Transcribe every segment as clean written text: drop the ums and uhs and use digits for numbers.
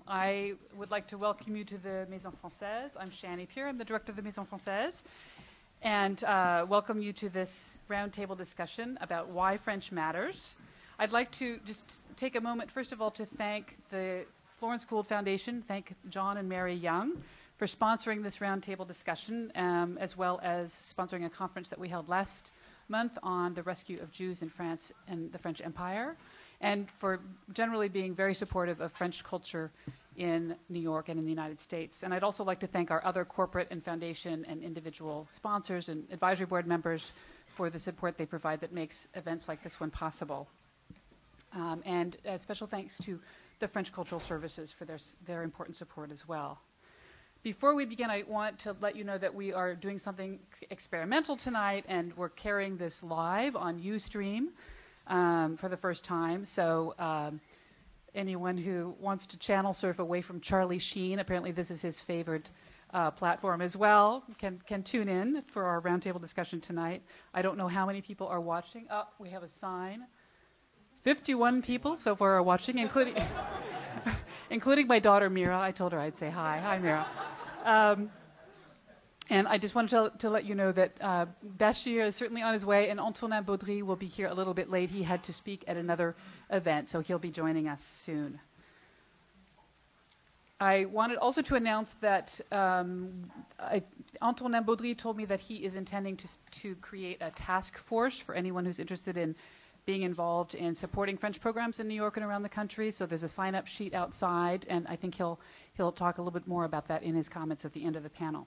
I would like to welcome you to the Maison Française. I'm Shani Pierre, I'm the director of the Maison Française, and welcome you to this roundtable discussion about why French matters. I'd like to just take a moment, first of all, to thank the Florence Gould Foundation, thank John and Mary Young for sponsoring this roundtable discussion, as well as sponsoring a conference that we held last month on the rescue of Jews in France and the French Empire, and for generally being very supportive of French culture in New York and in the United States. And I'd also like to thank our other corporate and foundation and individual sponsors and advisory board members for the support they provide that makes events like this one possible. And special thanks to the French Cultural Services for their important support as well. Before we begin, I want to let you know that we are doing something experimental tonight, and we're carrying this live on Ustream for the first time. So anyone who wants to channel surf away from Charlie Sheen, apparently this is his favorite platform as well, can tune in for our roundtable discussion tonight. I don't know how many people are watching. Oh, we have a sign. 51 people so far are watching, including including my daughter Mira. I told her I'd say hi. Hi, Mira. And I just wanted to let you know that Bachir is certainly on his way, and Antonin Baudry will be here a little bit late. He had to speak at another event, so he'll be joining us soon. I wanted also to announce that Antonin Baudry told me that he is intending to create a task force for anyone who's interested in being involved in supporting French programs in New York and around the country. So there's a sign-up sheet outside, and I think he'll talk a little bit more about that in his comments at the end of the panel.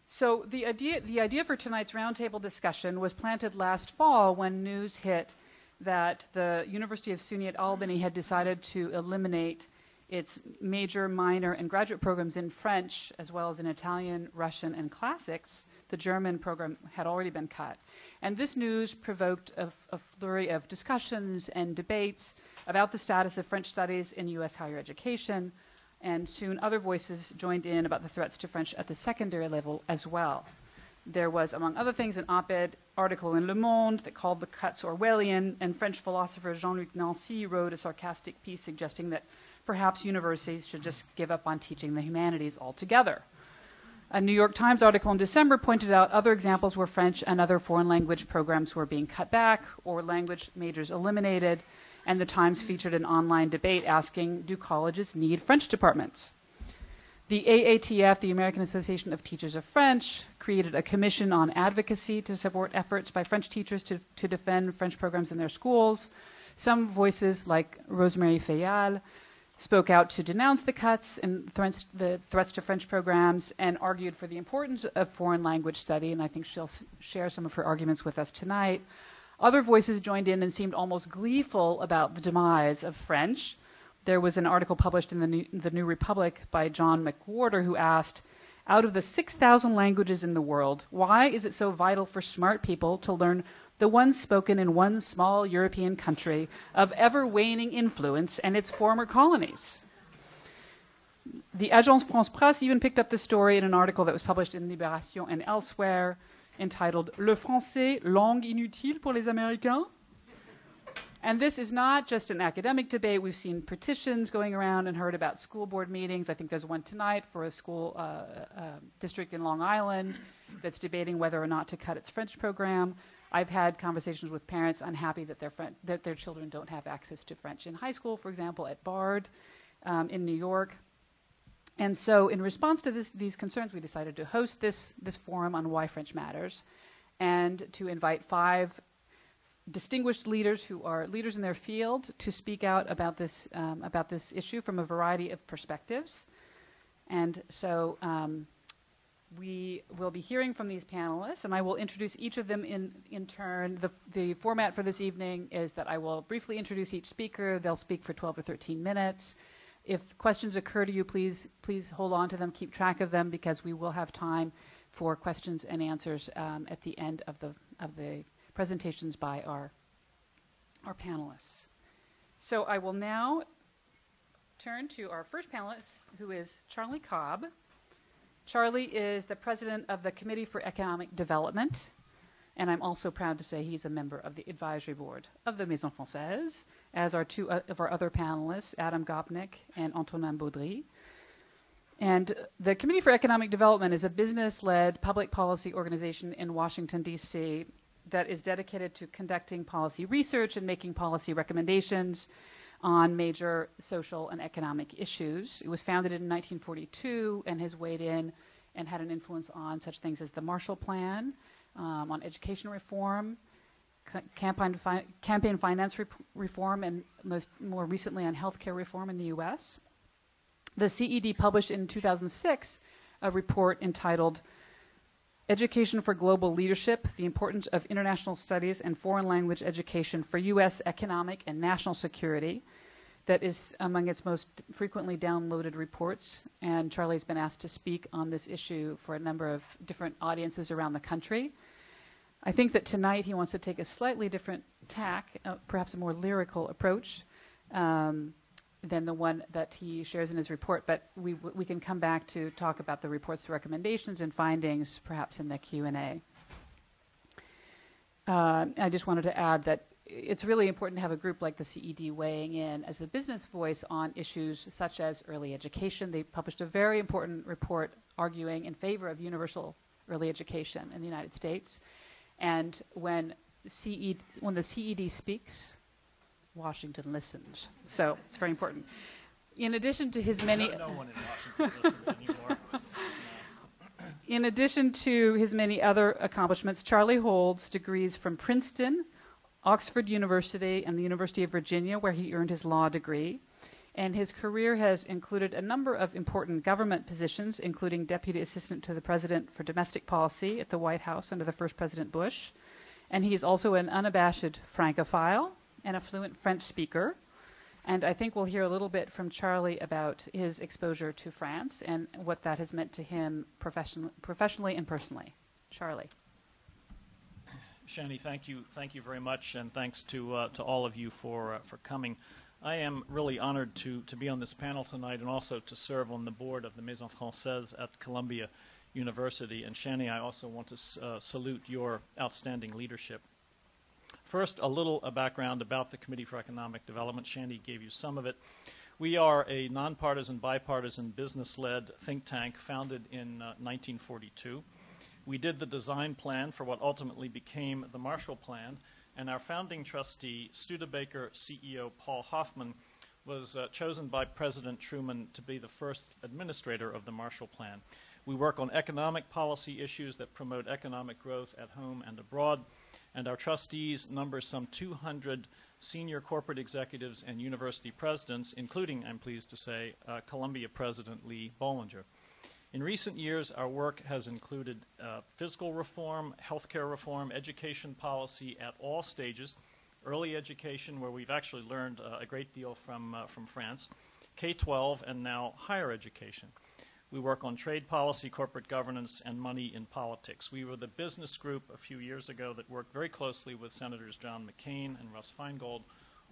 So the idea for tonight's roundtable discussion was planted last fall when news hit that the University of SUNY at Albany had decided to eliminate its major, minor, and graduate programs in French, as well as in Italian, Russian, and classics. The German program had already been cut. And this news provoked a flurry of discussions and debates about the status of French studies in U.S. higher education, and soon other voices joined in about the threats to French at the secondary level as well. There was, among other things, an op-ed article in Le Monde that called the cuts Orwellian, and French philosopher Jean-Luc Nancy wrote a sarcastic piece suggesting that perhaps universities should just give up on teaching the humanities altogether. A New York Times article in December pointed out other examples where French and other foreign language programs were being cut back or language majors eliminated, and the Times featured an online debate asking, do colleges need French departments? The AATF, the American Association of Teachers of French, created a commission on advocacy to support efforts by French teachers to defend French programs in their schools. Some voices, like Rosemary Feal, spoke out to denounce the cuts and the threats to French programs, and argued for the importance of foreign language study, and I think she'll share some of her arguments with us tonight. Other voices joined in and seemed almost gleeful about the demise of French. There was an article published in the New Republic by John McWhorter who asked, out of the 6,000 languages in the world, why is it so vital for smart people to learn the ones spoken in one small European country of ever-waning influence and its former colonies? The Agence France-Presse even picked up the story in an article that was published in Libération and elsewhere, entitled Le français, langue inutile pour les Américains. And this is not just an academic debate. We've seen petitions going around and heard about school board meetings. I think there's one tonight for a school district in Long Island that's debating whether or not to cut its French program. I've had conversations with parents unhappy that their children don't have access to French in high school, for example, at Bard in New York. And so in response to these concerns, we decided to host this forum on why French matters, and to invite 5 distinguished leaders who are leaders in their field to speak out about this issue from a variety of perspectives. And so we will be hearing from these panelists, and I will introduce each of them in turn. The format for this evening is that I will briefly introduce each speaker. They'll speak for 12 or 13 minutes. If questions occur to you, please hold on to them, keep track of them, because we will have time for questions and answers at the end of the presentations by our panelists. So I will now turn to our first panelist, who is Charlie Kolb. Charlie is the president of the Committee for Economic Development And I'm also proud to say he's a member of the advisory board of the Maison Française, as are two of our other panelists, Adam Gopnik and Antonin Baudry. And the Committee for Economic Development is a business-led public policy organization in Washington, D.C. that is dedicated to conducting policy research and making policy recommendations on major social and economic issues. It was founded in 1942 and has weighed in and had an influence on such things as the Marshall Plan, on education reform, campaign finance reform, and more recently on healthcare reform in the U.S. The CED published in 2006 a report entitled Education for Global Leadership, the Importance of International Studies and Foreign Language Education for U.S. Economic and National Security, that is among its most frequently downloaded reports. And Charlie's been asked to speak on this issue for a number of different audiences around the country. I think that tonight he wants to take a slightly different tack, perhaps a more lyrical approach, than the one that he shares in his report, but we can come back to talk about the report's recommendations and findings perhaps in the Q&A. I just wanted to add that it's really important to have a group like the CED weighing in as a business voice on issues such as early education. They published a very important report arguing in favor of universal early education in the United States. And when the CED speaks, Washington listens. So it's very important. In addition to his many... No one in Washington listens anymore. In addition to his many other accomplishments, Charlie holds degrees from Princeton, Oxford University, and the University of Virginia, where he earned his law degree. And his career has included a number of important government positions, including Deputy Assistant to the President for Domestic Policy at the White House under the first President Bush. And he is also an unabashed Francophile and a fluent French speaker. And I think we'll hear a little bit from Charlie about his exposure to France and what that has meant to him professionally and personally. Charlie. Shani, thank you very much, and thanks to all of you for coming. I am really honored to be on this panel tonight and also to serve on the board of the Maison Française at Columbia University. And Shani, I also want to salute your outstanding leadership. First, a little background about the Committee for Economic Development. Shani gave you some of it. We are a nonpartisan, bipartisan, business-led think tank founded in 1942. We did the design plan for what ultimately became the Marshall Plan, and our founding trustee, Studebaker CEO Paul Hoffman, was chosen by President Truman to be the first administrator of the Marshall Plan. We work on economic policy issues that promote economic growth at home and abroad, and our trustees number some 200 senior corporate executives and university presidents, including, I'm pleased to say, Columbia President Lee Bollinger. In recent years, our work has included fiscal reform, healthcare reform, education policy at all stages, early education, where we've actually learned a great deal from France, K-12, and now higher education. We work on trade policy, corporate governance, and money in politics. We were the business group a few years ago that worked very closely with Senators John McCain and Russ Feingold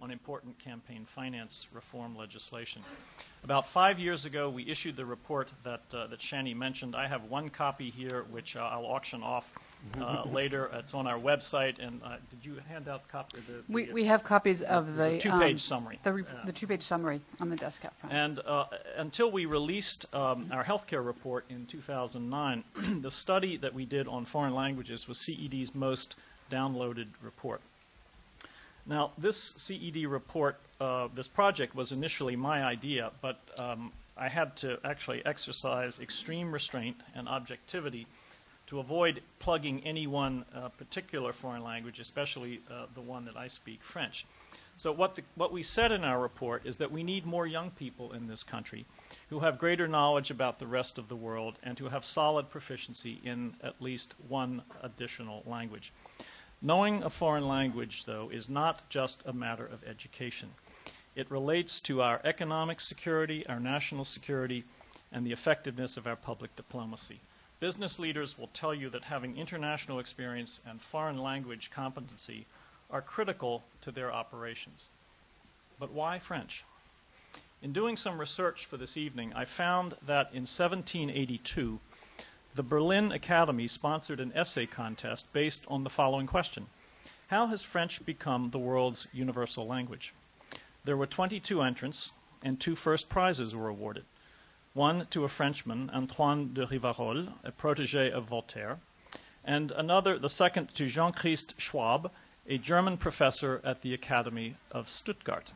on important campaign finance reform legislation. About 5 years ago, we issued the report that Shani mentioned. I have one copy here, which I'll auction off later. It's on our website. And did you hand out copies? We have copies of the two-page summary. The two-page summary on the desk up front. And until we released our healthcare report in 2009, the study that we did on foreign languages was CED's most downloaded report. Now, this CED report, this project was initially my idea, but I had to actually exercise extreme restraint and objectivity to avoid plugging any one particular foreign language, especially the one that I speak, French. So what we said in our report is that we need more young people in this country who have greater knowledge about the rest of the world and who have solid proficiency in at least one additional language. Knowing a foreign language, though, is not just a matter of education. It relates to our economic security, our national security, and the effectiveness of our public diplomacy. Business leaders will tell you that having international experience and foreign language competency are critical to their operations. But why French? In doing some research for this evening, I found that in 1782, the Berlin Academy sponsored an essay contest based on the following question: how has French become the world's universal language? There were 22 entrants, and 2 first prizes were awarded. One to a Frenchman, Antonin de Rivarol, a protégé of Voltaire, and another, the second, to Jean-Christ Schwab, a German professor at the Academy of Stuttgart.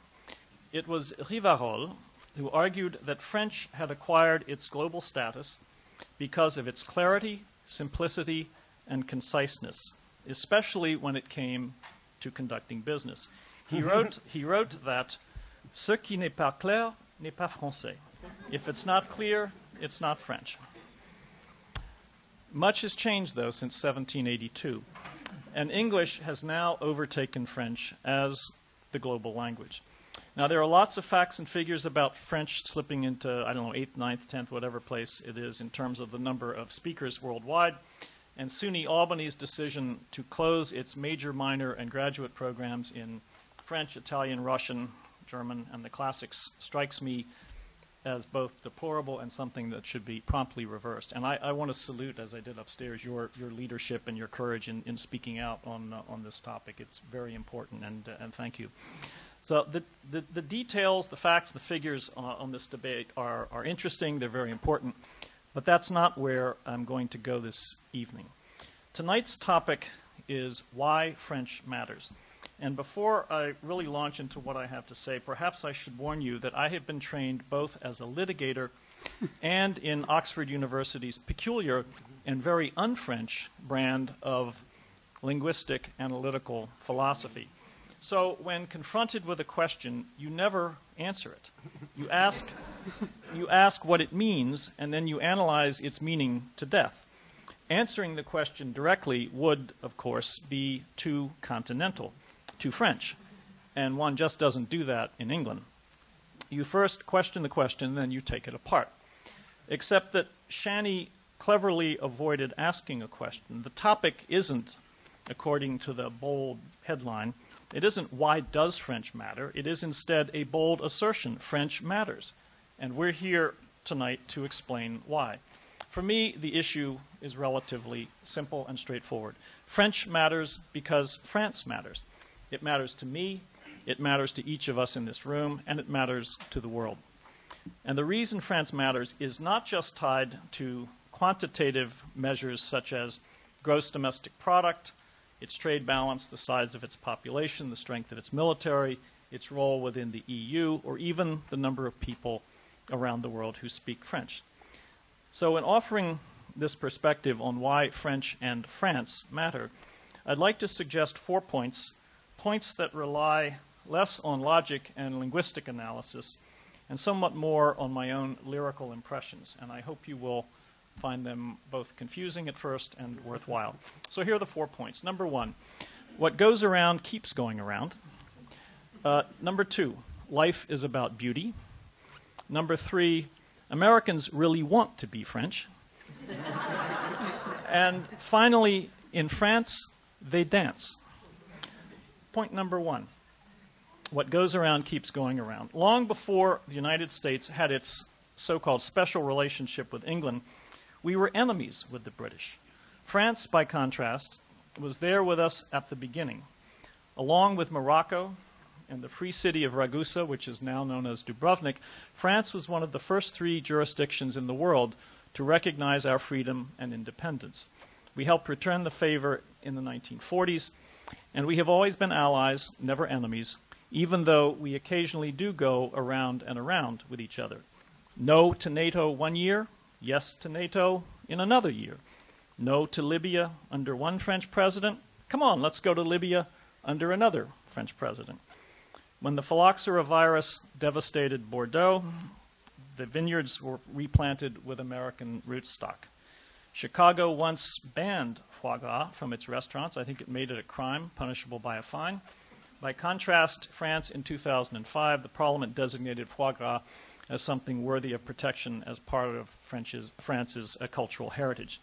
It was Rivarol who argued that French had acquired its global status because of its clarity, simplicity, and conciseness, especially when it came to conducting business. He wrote that ce qui n'est pas clair n'est pas français. If it's not clear, it's not French. Much has changed, though, since 1782, and English has now overtaken French as the global language. Now, there are lots of facts and figures about French slipping into, 8th, 9th, 10th, whatever place it is in terms of the number of speakers worldwide. And SUNY Albany's decision to close its major, minor, and graduate programs in French, Italian, Russian, German, and the classics strikes me as both deplorable and something that should be promptly reversed. And I want to salute, as I did upstairs, your leadership and your courage in speaking out on this topic. It's very important, and thank you. So the details, the facts, the figures on this debate are interesting. They're very important. But that's not where I'm going to go this evening. Tonight's topic is why French matters. And before I really launch into what I have to say, perhaps I should warn you that I have been trained both as a litigator and in Oxford University's peculiar and very un-French brand of linguistic analytical philosophy. So when confronted with a question, you never answer it. You ask what it means, and then you analyze its meaning to death. Answering the question directly would, of course, be too continental, too French, and one just doesn't do that in England. You first question the question, then you take it apart. Except that Shani cleverly avoided asking a question. The topic isn't, according to the bold headline, it isn't why does French matter, it is instead a bold assertion, French matters. And we're here tonight to explain why. For me, the issue is relatively simple and straightforward. French matters because France matters. It matters to me, it matters to each of us in this room, and it matters to the world. And the reason France matters is not just tied to quantitative measures such as gross domestic product, its trade balance, the size of its population, the strength of its military, its role within the EU, or even the number of people around the world who speak French. So in offering this perspective on why French and France matter, I'd like to suggest 4 points that rely less on logic and linguistic analysis and somewhat more on my own lyrical impressions. And I hope you will find them both confusing at first and worthwhile. So here are the 4 points. Number 1, what goes around keeps going around. Number 2, life is about beauty. Number 3, Americans really want to be French. And finally, in France, they dance. Point number 1, what goes around keeps going around. Long before the United States had its so-called special relationship with England, we were enemies with the British. France, by contrast, was there with us at the beginning. Along with Morocco and the free city of Ragusa, which is now known as Dubrovnik, France was one of the first 3 jurisdictions in the world to recognize our freedom and independence. We helped return the favor in the 1940s, and we have always been allies, never enemies, even though we occasionally do go around and around with each other. No to NATO one year, yes to NATO in another year. No to Libya under one French president. Come on, let's go to Libya under another French president. When the phylloxera virus devastated Bordeaux, the vineyards were replanted with American rootstock. Chicago once banned foie gras from its restaurants. I think it made it a crime, punishable by a fine. By contrast, France in 2005, the parliament designated foie gras as something worthy of protection as part of France's cultural heritage.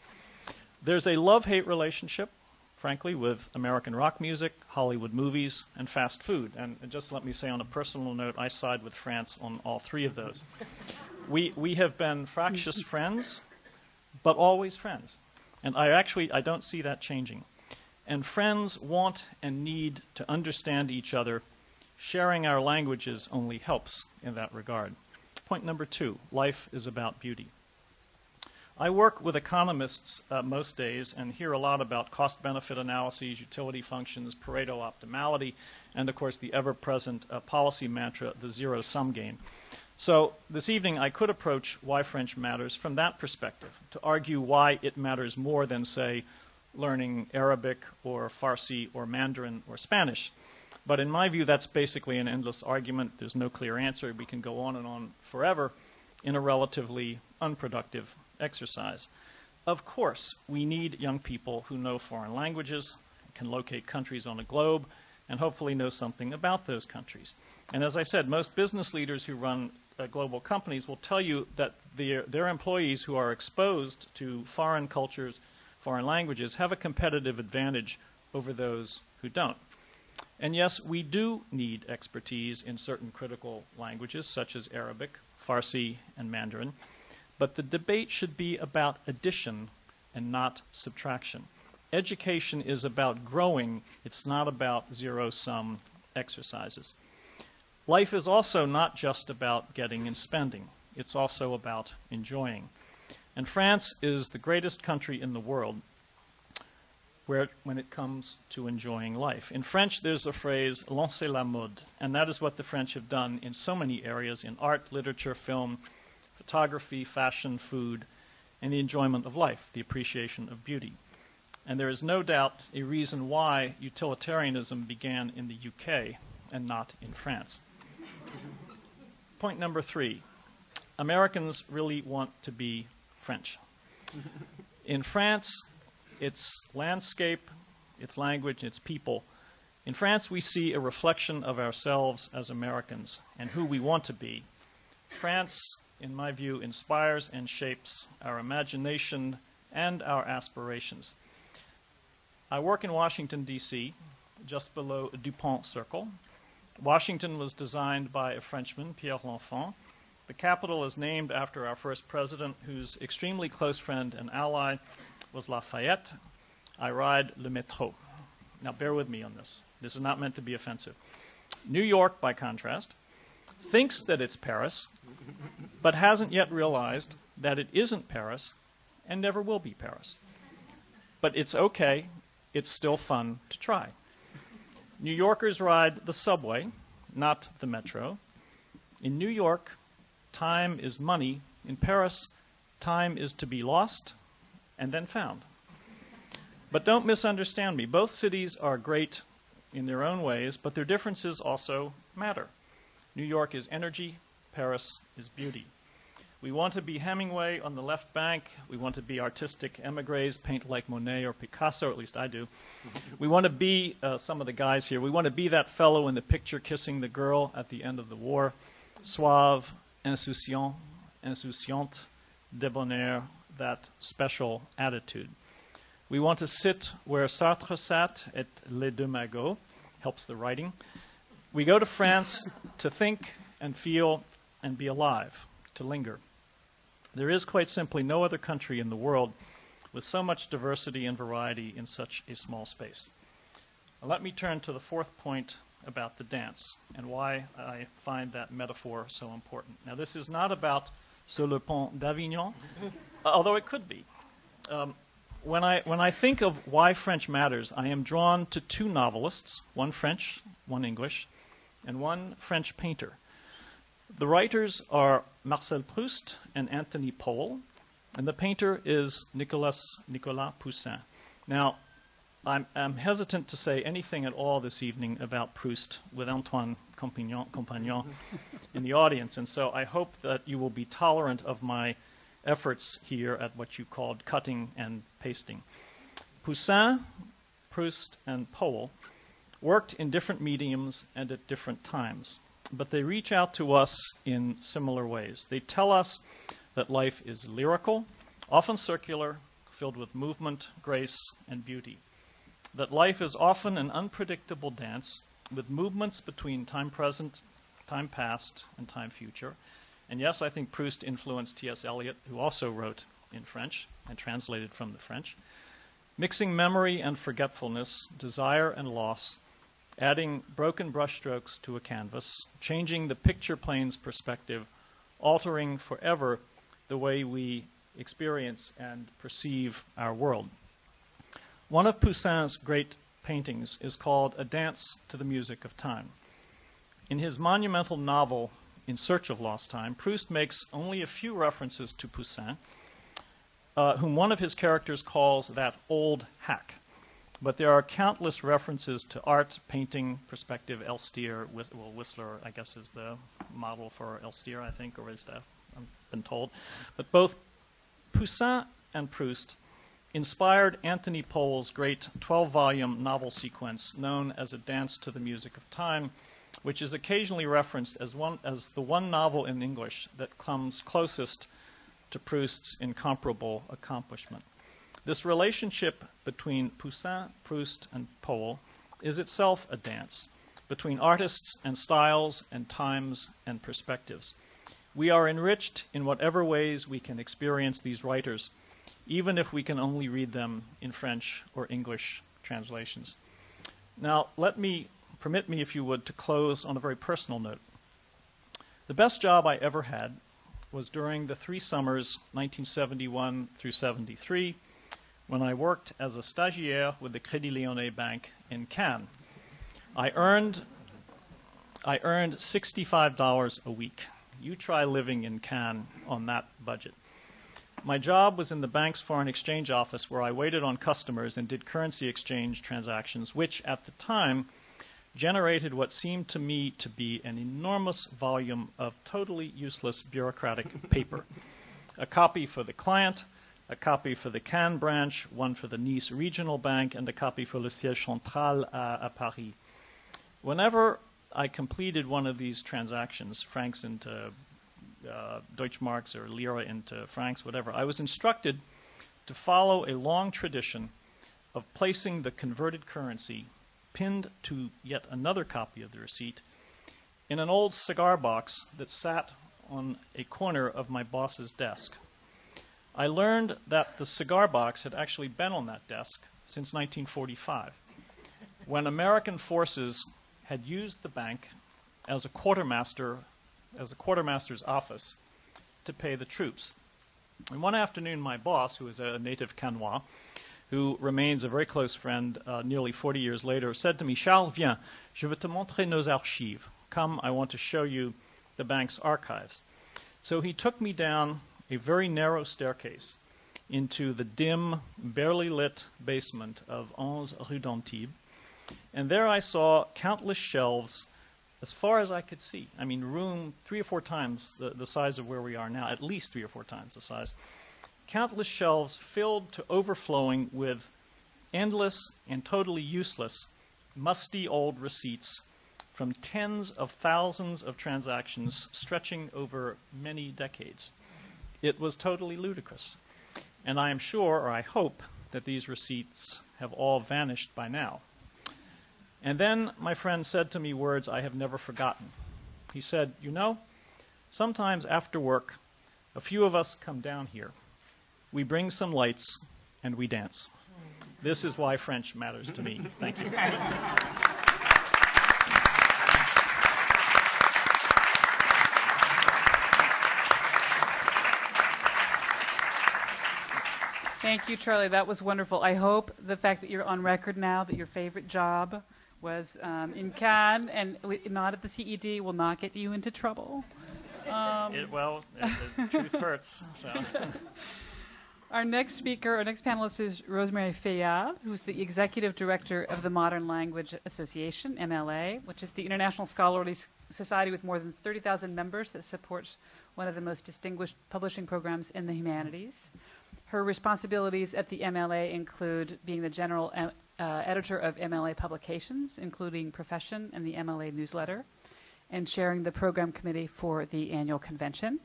There's a love-hate relationship, frankly, with American rock music, Hollywood movies, and fast food. And just let me say on a personal note, I side with France on all 3 of those. We have been fractious friends, but always friends. And I don't see that changing. And friends want and need to understand each other. Sharing our languages only helps in that regard. Point number 2, life is about beauty. I work with economists most days and hear a lot about cost-benefit analyses, utility functions, Pareto optimality, and of course the ever-present policy mantra, the zero-sum game. So this evening I could approach why French matters from that perspective, to argue why it matters more than, say, learning Arabic or Farsi or Mandarin or Spanish. But in my view, that's basically an endless argument. There's no clear answer. We can go on forever in a relatively unproductive exercise. Of course, we need young people who know foreign languages, can locate countries on a globe, and hopefully know something about those countries. And as I said, most business leaders who run global companies will tell you that their employees who are exposed to foreign cultures, foreign languages, have a competitive advantage over those who don't. And yes, we do need expertise in certain critical languages, such as Arabic, Farsi, and Mandarin. But the debate should be about addition and not subtraction. Education is about growing. It's not about zero-sum exercises. Life is also not just about getting and spending. It's also about enjoying. And France is the greatest country in the world when it comes to enjoying life. In French, there's a phrase, lancer la mode, and that is what the French have done in so many areas, in art, literature, film, photography, fashion, food, and the enjoyment of life, the appreciation of beauty. And there is no doubt a reason why utilitarianism began in the UK and not in France. Point number 3, Americans really want to be French. In France, its landscape, its language, its people. In France, we see a reflection of ourselves as Americans and who we want to be. France, in my view, inspires and shapes our imagination and our aspirations. I work in Washington, D.C., just below Dupont Circle. Washington was designed by a Frenchman, Pierre L'Enfant. The capital is named after our first president, whose extremely close friend and ally was Lafayette. I ride le métro. Now, bear with me on this. This is not meant to be offensive. New York, by contrast, thinks that it's Paris, but hasn't yet realized that it isn't Paris and never will be Paris. But it's okay. It's still fun to try. New Yorkers ride the subway, not the metro. In New York, time is money. In Paris, time is to be lost and then found. But don't misunderstand me. Both cities are great in their own ways, but their differences also matter. New York is energy, Paris is beauty. We want to be Hemingway on the left bank. We want to be artistic émigrés, paint like Monet or Picasso, or at least I do. We want to be some of the guys here. We want to be that fellow in the picture kissing the girl at the end of the war. Suave, insouciant, insouciante, debonair, that special attitude. We want to sit where Sartre sat at Les Deux Magots, helps the writing. We go to France to think and feel and be alive, to linger. There is quite simply no other country in the world with so much diversity and variety in such a small space. Now, let me turn to the 4th point about the dance and why I find that metaphor so important. Now, this is not about Sur le Pont d'Avignon, although it could be. When I think of why French matters, I am drawn to 2 novelists, one French, one English, and one French painter. The writers are Marcel Proust and Anthony Powell, and the painter is Nicolas Poussin. Now, I'm hesitant to say anything at all this evening about Proust with Antonin Compagnon in the audience, and so I hope that you will be tolerant of my efforts here at what you called cutting and pasting. Poussin, Proust, and Powell worked in different mediums and at different times, but they reach out to us in similar ways. They tell us that life is lyrical, often circular, filled with movement, grace, and beauty. That life is often an unpredictable dance with movements between time present, time past, and time future. And yes, I think Proust influenced T.S. Eliot, who also wrote in French and translated from the French, mixing memory and forgetfulness, desire and loss, adding broken brushstrokes to a canvas, changing the picture plane's perspective, altering forever the way we experience and perceive our world. One of Poussin's great paintings is called A Dance to the Music of Time. In his monumental novel, In Search of Lost Time, Proust makes only a few references to Poussin, whom one of his characters calls that old hack. But there are countless references to art, painting, perspective, Elstier. Whistler, I guess, is the model for Elstier, I think, or is that? I've been told. But both Poussin and Proust inspired Anthony Pohl's great 12-volume novel sequence known as A Dance to the Music of Time, which is occasionally referenced as the one novel in English that comes closest to Proust's incomparable accomplishment. This relationship between Poussin, Proust, and Pohl is itself a dance between artists and styles and times and perspectives. We are enriched in whatever ways we can experience these writers, even if we can only read them in French or English translations. Now, permit me, if you would, to close on a very personal note. The best job I ever had was during the 3 summers, 1971 through 73, when I worked as a stagiaire with the Crédit Lyonnais Bank in Cannes. I earned $65 a week. You try living in Cannes on that budget. My job was in the bank's foreign exchange office, where I waited on customers and did currency exchange transactions, which at the time generated what seemed to me to be an enormous volume of totally useless bureaucratic paper. A copy for the client, a copy for the Cannes branch, one for the Nice regional bank, and a copy for le siège central à Paris. Whenever I completed one of these transactions, francs into Deutschmarks or lira into francs, whatever, I was instructed to follow a long tradition of placing the converted currency, pinned to yet another copy of the receipt, in an old cigar box that sat on a corner of my boss's desk. I learned that the cigar box had actually been on that desk since 1945, when American forces had used the bank as a quartermaster's office to pay the troops. And one afternoon, my boss, who is a native Cannois, who remains a very close friend nearly 40 years later, said to me, "Charles, viens, je veux te montrer nos archives. Come, I want to show you the bank's archives." So he took me down a very narrow staircase into the dim, barely lit basement of 11 Rue d'Antibes, and there I saw countless shelves as far as I could see. I mean, room 3 or 4 times the size of where we are now, at least 3 or 4 times the size. Countless shelves filled to overflowing with endless and totally useless, musty old receipts from tens of thousands of transactions stretching over many decades. It was totally ludicrous. And I am sure, or I hope, that these receipts have all vanished by now. And then my friend said to me words I have never forgotten. He said, "You know, sometimes after work, a few of us come down here. We bring some lights and we dance." This is why French matters to me. Thank you. Thank you, Charlie. That was wonderful. I hope the fact that you're on record now that your favorite job was in Cannes and not at the CED will not get you into trouble. The truth hurts. So. Our next panelist is Rosemary Feal, who's the executive director of the Modern Language Association, MLA, which is the international scholarly society with more than 30,000 members that supports one of the most distinguished publishing programs in the humanities. Her responsibilities at the MLA include being the general editor of MLA publications, including Profession and the MLA newsletter, and chairing the program committee for the annual convention.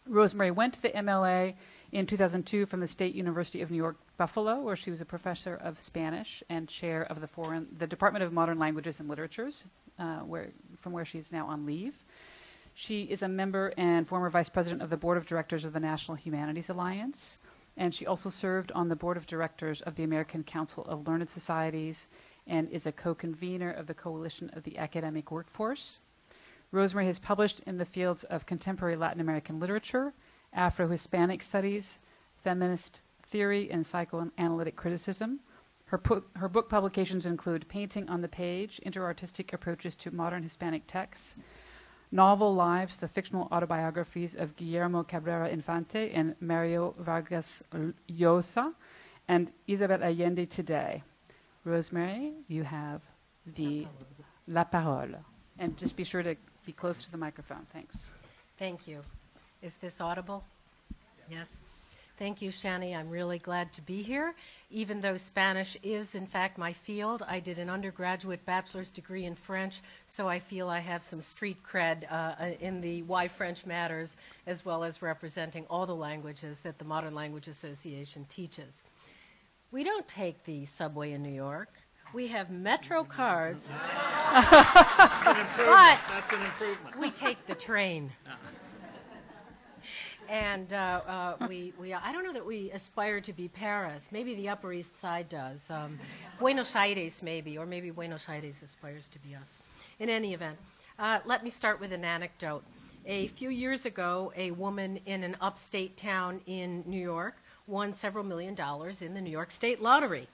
Rosemary went to the MLA in 2002 from the State University of New York, Buffalo, where she was a professor of Spanish and chair of the Department of Modern Languages and Literatures, from where she's now on leave. She is a member and former vice president of the board of directors of the National Humanities Alliance, and she also served on the board of directors of the American Council of Learned Societies and is a co-convener of the Coalition of the Academic Workforce. Rosemary has published in the fields of contemporary Latin American literature, Afro-Hispanic studies, feminist theory, and psychoanalytic criticism. Her book publications include Painting on the Page, Interartistic Approaches to Modern Hispanic Texts, Novel Lives, the fictional autobiographies of Guillermo Cabrera Infante and Mario Vargas Llosa, and Isabel Allende Today. Rosemary, you have la parole. And just be sure to be close to the microphone. Thanks. Thank you. Is this audible? Yes. Thank you, Shani. I'm really glad to be here. Even though Spanish is, in fact, my field, I did an undergraduate bachelor's degree in French, so I feel I have some street cred in the Why French Matters, as well as representing all the languages that the Modern Language Association teaches. We don't take the subway in New York. We have Metro cards. That's an improvement. But that's an improvement. We take the train. And I don't know that we aspire to be Paris. Maybe the Upper East Side does. Buenos Aires, maybe, or maybe Buenos Aires aspires to be us. In any event, let me start with an anecdote. A few years ago, a woman in an upstate town in New York won several $1 million in the New York State Lottery.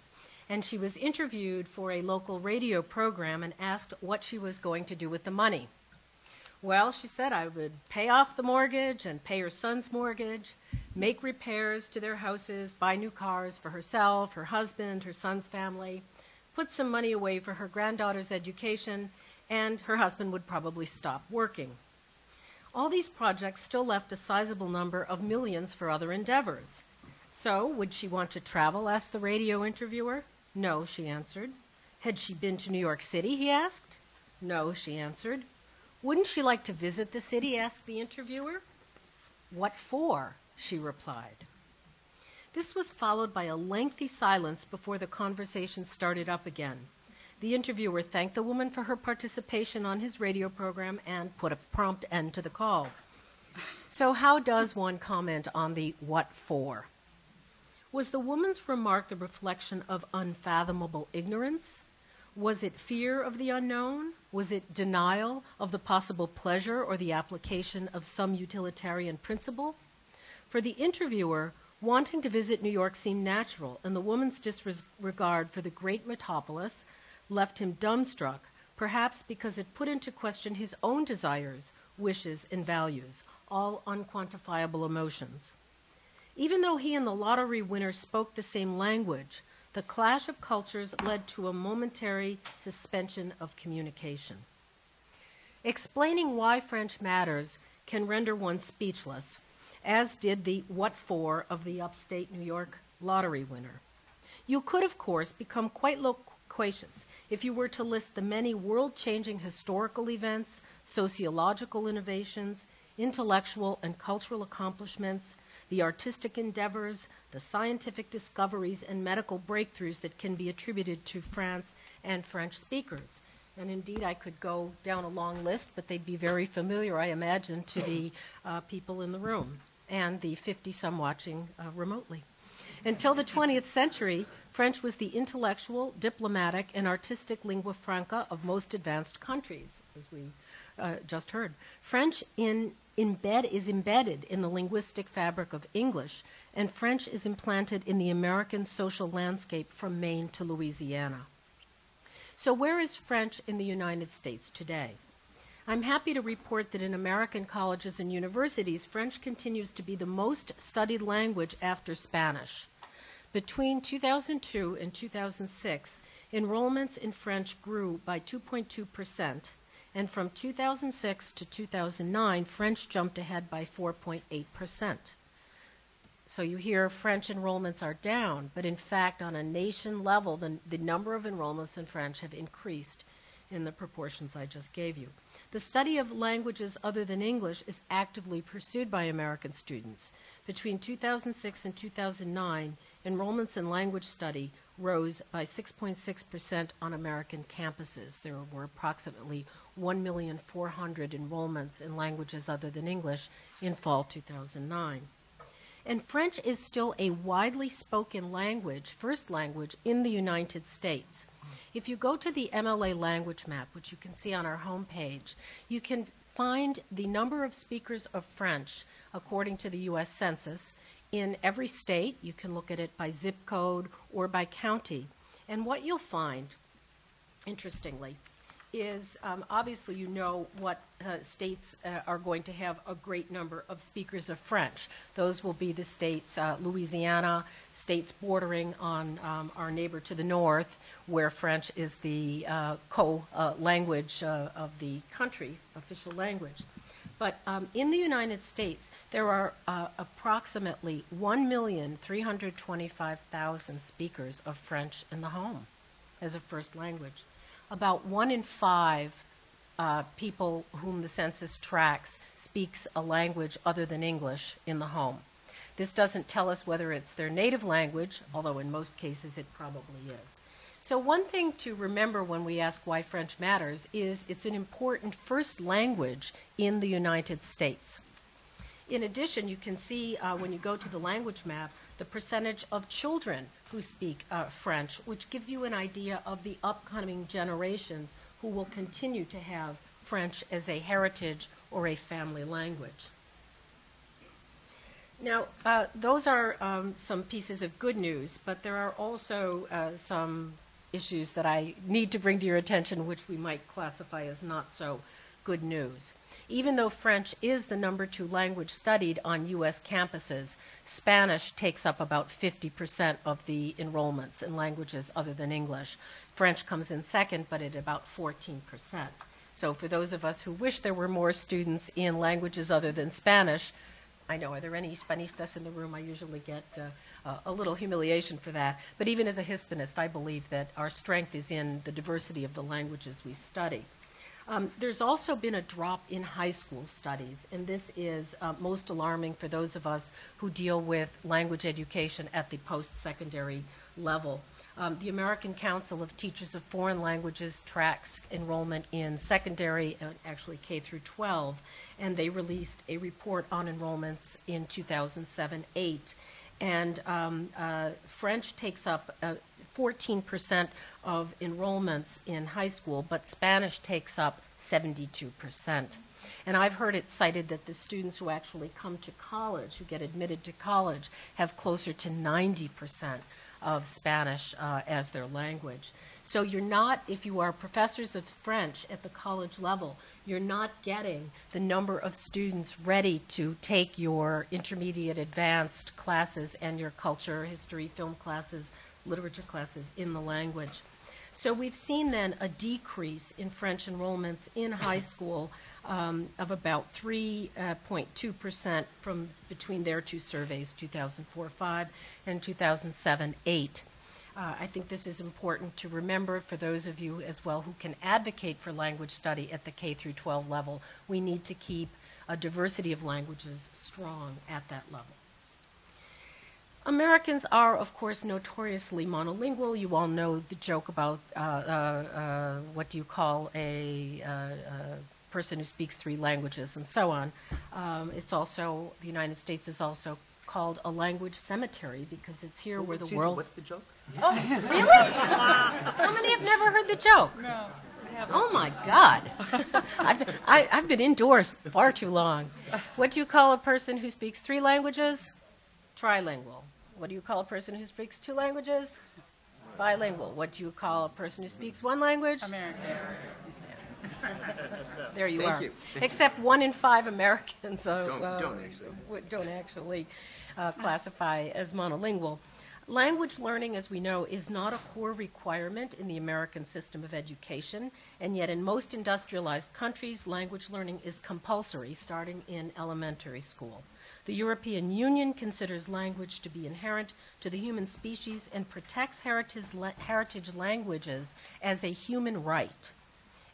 And she was interviewed for a local radio program and asked what she was going to do with the money. Well, she said, I would pay off the mortgage and pay her son's mortgage, make repairs to their houses, buy new cars for herself, her husband, her son's family, put some money away for her granddaughter's education, and her husband would probably stop working. All these projects still left a sizable number of millions for other endeavors. So, would she want to travel, asked the radio interviewer. No, she answered. Had she been to New York City, he asked. No, she answered. Wouldn't she like to visit the city, asked the interviewer. What for? She replied. This was followed by a lengthy silence before the conversation started up again. The interviewer thanked the woman for her participation on his radio program and put a prompt end to the call. So how does one comment on the what for? Was the woman's remark the reflection of unfathomable ignorance? Was it fear of the unknown? Was it denial of the possible pleasure or the application of some utilitarian principle? For the interviewer, wanting to visit New York seemed natural, and the woman's disregard for the great metropolis left him dumbstruck, perhaps because it put into question his own desires, wishes, and values, all unquantifiable emotions. Even though he and the lottery winner spoke the same language, the clash of cultures led to a momentary suspension of communication. Explaining why French matters can render one speechless, as did the what for of the upstate New York lottery winner. You could, of course, become quite loquacious if you were to list the many world-changing historical events, sociological innovations, intellectual and cultural accomplishments, the artistic endeavors, the scientific discoveries, and medical breakthroughs that can be attributed to France and French speakers. And indeed, I could go down a long list, but they'd be very familiar, I imagine, to the people in the room and the 50-some watching remotely. Until the 20th century, French was the intellectual, diplomatic, and artistic lingua franca of most advanced countries, as we just heard. French is embedded in the linguistic fabric of English, and French is implanted in the American social landscape from Maine to Louisiana. So where is French in the United States today? I'm happy to report that in American colleges and universities, French continues to be the most studied language after Spanish. Between 2002 and 2006, enrollments in French grew by 2.2%, and from 2006 to 2009, French jumped ahead by 4.8%. So you hear French enrollments are down, but in fact, on a nation level, the number of enrollments in French have increased in the proportions I just gave you. The study of languages other than English is actively pursued by American students. Between 2006 and 2009, enrollments in language study rose by 6.6% on American campuses. There were approximately 1,400,000 enrollments in languages other than English in fall 2009. And French is still a widely spoken language, first language, in the United States. If you go to the MLA language map, which you can see on our homepage, you can find the number of speakers of French according to the U.S. Census in every state. You can look at it by zip code or by county. And what you'll find, interestingly, is obviously you know what states are going to have a great number of speakers of French. Those will be the states, Louisiana, states bordering on our neighbor to the north, where French is the co-language of the country, official language. But in the United States, there are approximately 1,325,000 speakers of French in the home as a first language. About 1 in 5 people whom the census tracks speaks a language other than English in the home. This doesn't tell us whether it's their native language, although in most cases it probably is. So one thing to remember when we ask why French matters is it's an important first language in the United States. In addition, you can see when you go to the language map the percentage of children who speak French, which gives you an idea of the upcoming generations who will continue to have French as a heritage or a family language. Now, those are some pieces of good news, but there are also some issues that I need to bring to your attention, which we might classify as not so good news. Even though French is the number 2 language studied on U.S. campuses, Spanish takes up about 50% of the enrollments in languages other than English. French comes in second, but at about 14%. So for those of us who wish there were more students in languages other than Spanish, I know, are there any Hispanistas in the room? I usually get a little humiliation for that. But even as a Hispanist, I believe that our strength is in the diversity of the languages we study. There's also been a drop in high school studies, and this is most alarming for those of us who deal with language education at the post-secondary level. The American Council of Teachers of Foreign Languages tracks enrollment in secondary, actually K through 12, and they released a report on enrollments in 2007-8. And French takes up 14% of enrollments in high school, but Spanish takes up 72%. And I've heard it cited that the students who actually come to college, who get admitted to college, have closer to 90% of Spanish as their language. So you're not, if you are professors of French at the college level, you're not getting the number of students ready to take your intermediate advanced classes and your culture, history, film classes, literature classes in the language. So we've seen then a decrease in French enrollments in high school of about 3.2% from between their 2 surveys, 2004-5 and 2007-8. I think this is important to remember for those of you as well who can advocate for language study at the K through 12 level. We need to keep a diversity of languages strong at that level. Americans are, of course, notoriously monolingual. You all know the joke about what do you call a person who speaks 3 languages and so on. It's also, the United States is also called a language cemetery because it's here where the world... What's the joke? Oh, really? How many have never heard the joke? No. Oh, my God. I've been indoors far too long. What do you call a person who speaks 3 languages? Trilingual. What do you call a person who speaks 2 languages? Bilingual. What do you call a person who speaks 1 language? American. There you Thank are. you. Except 1 in 5 Americans Don't actually. don't actually classify as monolingual. Language learning, as we know, is not a core requirement in the American system of education, and yet in most industrialized countries, language learning is compulsory starting in elementary school. The European Union considers language to be inherent to the human species and protects heritage languages as a human right.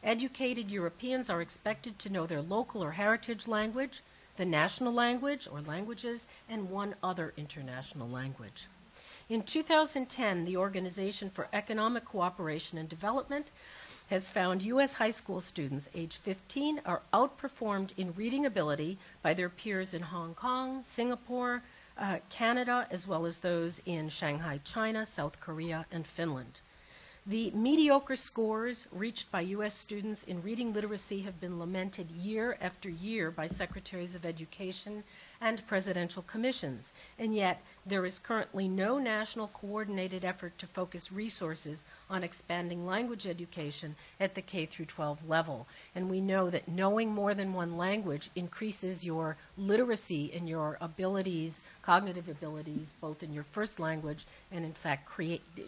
Educated Europeans are expected to know their local or heritage language, the national language or languages, and 1 other international language. In 2010, the Organization for Economic Cooperation and Development has found U.S. high school students age 15 are outperformed in reading ability by their peers in Hong Kong, Singapore, Canada, as well as those in Shanghai, China, South Korea, and Finland. The mediocre scores reached by U.S. students in reading literacy have been lamented year after year by secretaries of education and presidential commissions, and yet there is currently no national coordinated effort to focus resources on expanding language education at the K-12 level. And we know that knowing more than one language increases your literacy and your abilities, cognitive abilities, both in your first language and in fact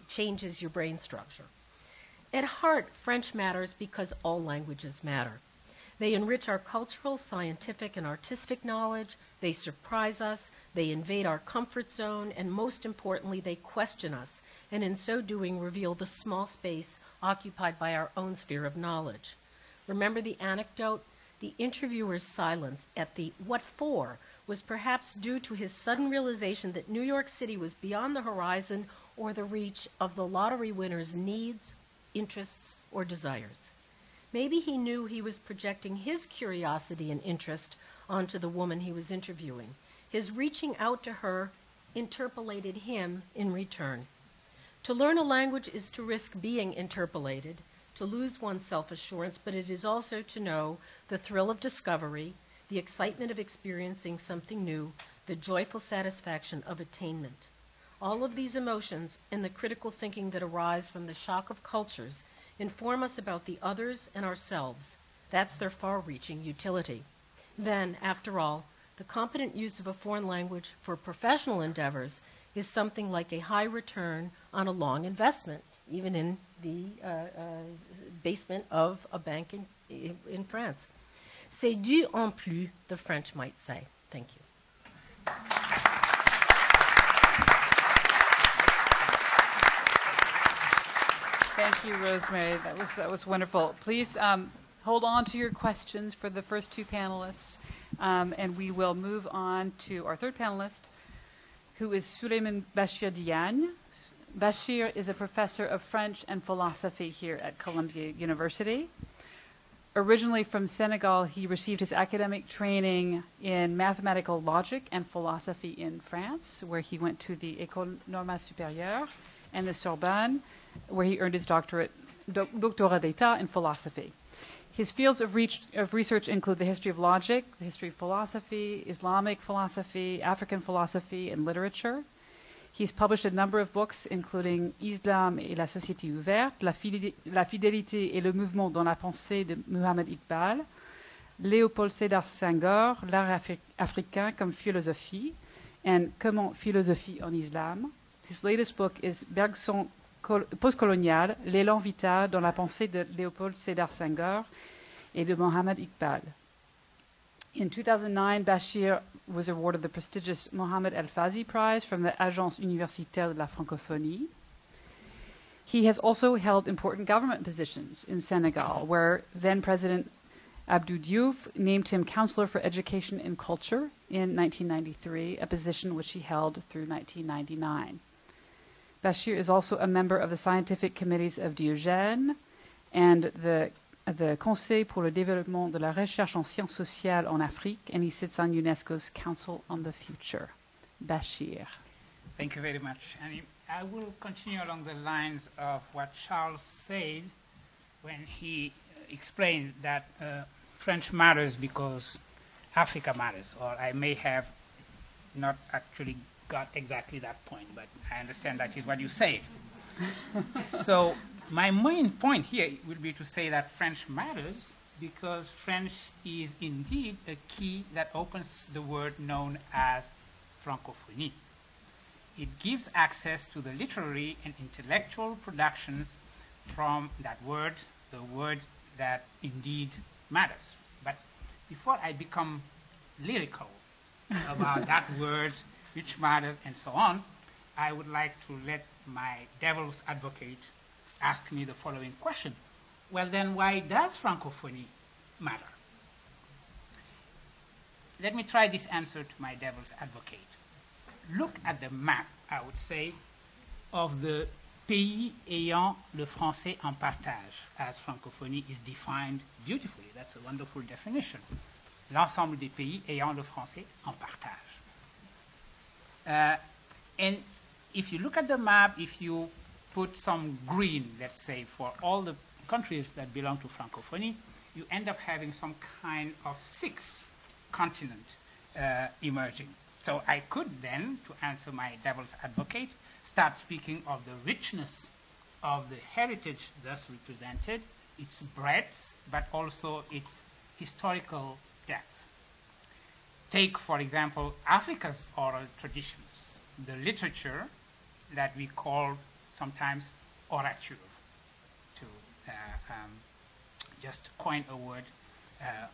changes your brain structure. At heart, French matters because all languages matter. They enrich our cultural, scientific, and artistic knowledge. They surprise us. They invade our comfort zone. And most importantly, they question us, and in so doing reveal the small space occupied by our own sphere of knowledge. Remember the anecdote? The interviewer's silence at the "what for" was perhaps due to his sudden realization that New York City was beyond the horizon or the reach of the lottery winner's needs, interests, or desires. Maybe he knew he was projecting his curiosity and interest onto the woman he was interviewing. His reaching out to her interpolated him in return. To learn a language is to risk being interpolated, to lose one's self-assurance, but it is also to know the thrill of discovery, the excitement of experiencing something new, the joyful satisfaction of attainment. All of these emotions and the critical thinking that arise from the shock of cultures inform us about the others and ourselves. That's their far-reaching utility. Then, after all, the competent use of a foreign language for professional endeavors is something like a high return on a long investment, even in the basement of a bank in France. C'est dû en plus, the French might say. Thank you. Thank you, Rosemary. That was wonderful. Please hold on to your questions for the first two panelists, and we will move on to our third panelist, who is Souleymane Bachir Diagne. Bachir is a professor of French and philosophy here at Columbia University. Originally from Senegal, he received his academic training in mathematical logic and philosophy in France, where he went to the École Normale Supérieure and the Sorbonne, where he earned his doctorat d'État in philosophy. His fields of research include the history of logic, the history of philosophy, Islamic philosophy, African philosophy, and literature. He's published a number of books, including Islam et la société ouverte, La fidélité et le mouvement dans la pensée de Mohamed Iqbal, Léopold Sédar Senghor, l'art africain comme philosophie, and Comment philosophie en Islam. His latest book is Bergson postcolonial, l'élan vital dans la pensée de Léopold Sédar Senghor et de Mohamed Iqbal. In 2009, Bachir was awarded the prestigious Mohamed El Fazi Prize from the Agence Universitaire de la Francophonie. He has also held important government positions in Senegal, where then-President Abdou Diouf named him Counselor for Education and Culture in 1993, a position which he held through 1999. Bachir is also a member of the scientific committees of Diagne and the Conseil pour le développement de la recherche en sciences sociales en Afrique, and he sits on UNESCO's Council on the Future. Bachir. Thank you very much. And I will continue along the lines of what Charles said when he explained that French matters because Africa matters, or I may have not actually got exactly that point, but I understand that is what you say. So my main point here will be to say that French matters because French is indeed a key that opens the word known as francophonie. It gives access to the literary and intellectual productions from that word, the word that indeed matters. But before I become lyrical about that word, which matters, and so on, I would like to let my devil's advocate ask me the following question. Well, then why does francophonie matter? Let me try this answer to my devil's advocate. Look at the map, I would say, of the pays ayant le français en partage, as francophonie is defined beautifully. That's a wonderful definition. L'ensemble des pays ayant le français en partage. And if you look at the map, if you put some green, let's say, for all the countries that belong to francophonie, you end up having some kind of sixth continent emerging. So I could then, to answer my devil's advocate, start speaking of the richness of the heritage thus represented, its breadth, but also its historical depth. Take, for example, Africa's oral traditions, the literature that we call sometimes orature, to just coin a word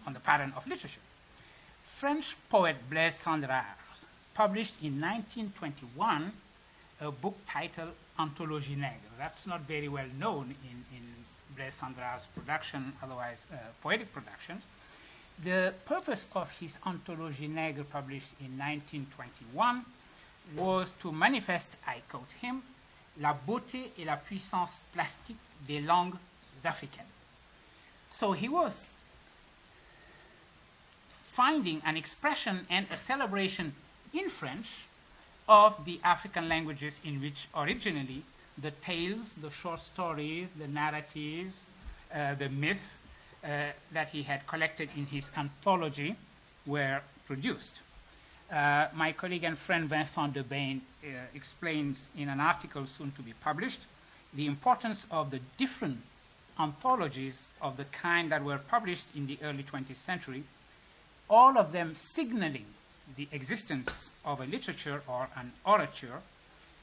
on the pattern of literature. French poet Blaise Cendrars published in 1921 a book titled Anthologie Nègre. That's not very well known in Blaise Cendrars' production, otherwise poetic productions. The purpose of his Anthologie Nègre, published in 1921, was to manifest, I quote him, la beauté et la puissance plastique des langues africaines. So he was finding an expression and a celebration in French of the African languages in which originally the tales, the short stories, the narratives, the myth that he had collected in his anthology were produced. My colleague and friend Vincent Debain explains in an article soon to be published the importance of the different anthologies of the kind that were published in the early 20th century, all of them signaling the existence of a literature or an orature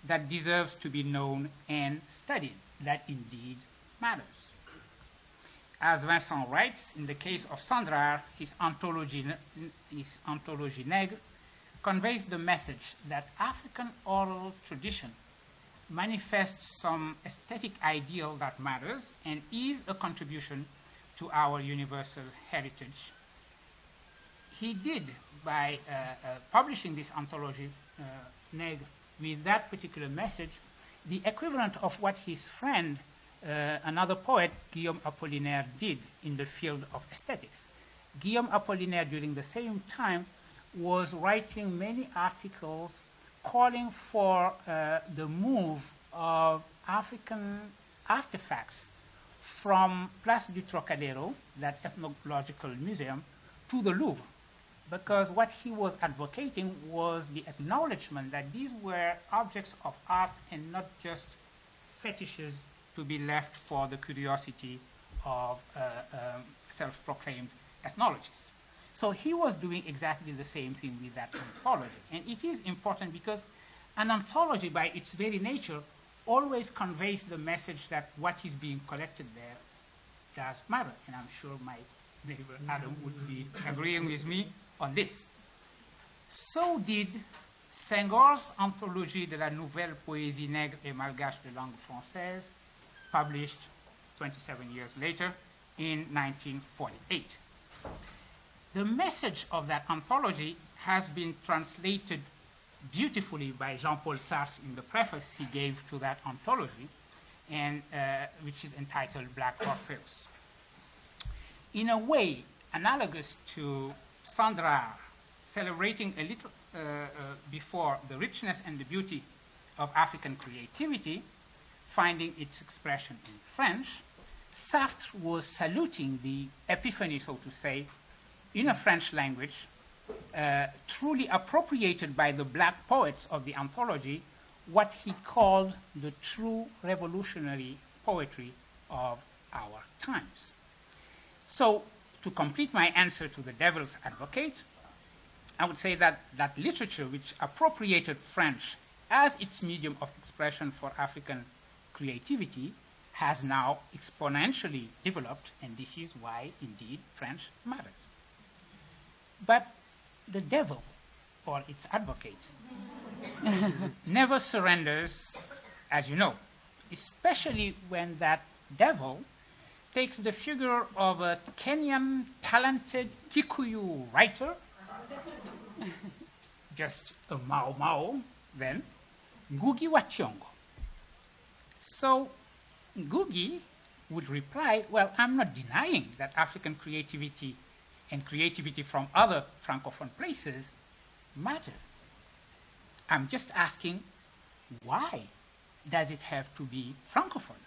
that deserves to be known and studied, that indeed matters. As Vincent writes, in the case of Cendrars, his Anthologie Nègre conveys the message that African oral tradition manifests some aesthetic ideal that matters and is a contribution to our universal heritage. He did, by publishing this Anthologie Nègre with that particular message, the equivalent of what his friend, another poet, Guillaume Apollinaire, did in the field of aesthetics. Guillaume Apollinaire, during the same time, was writing many articles calling for the move of African artifacts from Place du Trocadero, that ethnological museum, to the Louvre, because what he was advocating was the acknowledgement that these were objects of art and not just fetishes to be left for the curiosity of self-proclaimed ethnologists. So he was doing exactly the same thing with that anthology. And it is important because an anthology, by its very nature, always conveys the message that what is being collected there does matter. And I'm sure my neighbor Adam would be agreeing with me on this. So did Senghor's Anthologie de la Nouvelle Poésie Nègre et Malgache de langue française, published 27 years later in 1948. The message of that anthology has been translated beautifully by Jean-Paul Sartre in the preface he gave to that anthology, and which is entitled Black Orpheus. In a way analogous to Cendrars celebrating a little before the richness and the beauty of African creativity, finding its expression in French, Sartre was saluting the epiphany, so to say, in a French language, truly appropriated by the black poets of the anthology, what he called the true revolutionary poetry of our times. So, to complete my answer to the devil's advocate, I would say that that literature which appropriated French as its medium of expression for African creativity has now exponentially developed, and this is why, indeed, French matters. But the devil, or its advocate, never surrenders, as you know, especially when that devil takes the figure of a Kenyan talented Kikuyu writer, just a Mau Mau then, Ngugi wa Thiong'o. So Ngugi would reply, well, I'm not denying that African creativity and creativity from other Francophone places matter. I'm just asking, why does it have to be Francophone?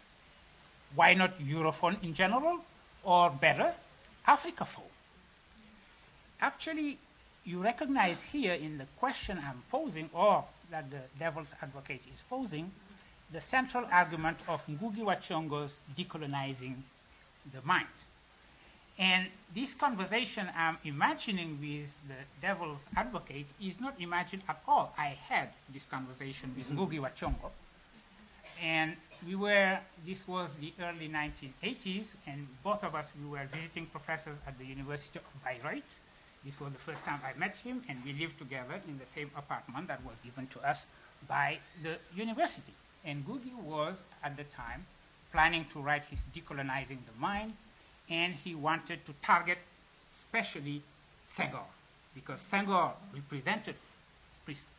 Why not Europhone in general, or better, Africaphone? Actually, you recognize here in the question I'm posing, or that the devil's advocate is posing, the central argument of Ngugi wa Thiong'o's decolonizing the mind. And this conversation I'm imagining with the devil's advocate is not imagined at all. I had this conversation with Ngugi wa Thiong'o, and this was the early 1980s, and both of us, we were visiting professors at the University of Bayreuth. This was the first time I met him, and we lived together in the same apartment that was given to us by the university. And Ngugi was, at the time, planning to write his Decolonizing the Mind, and he wanted to target especially Senghor, because Senghor represented,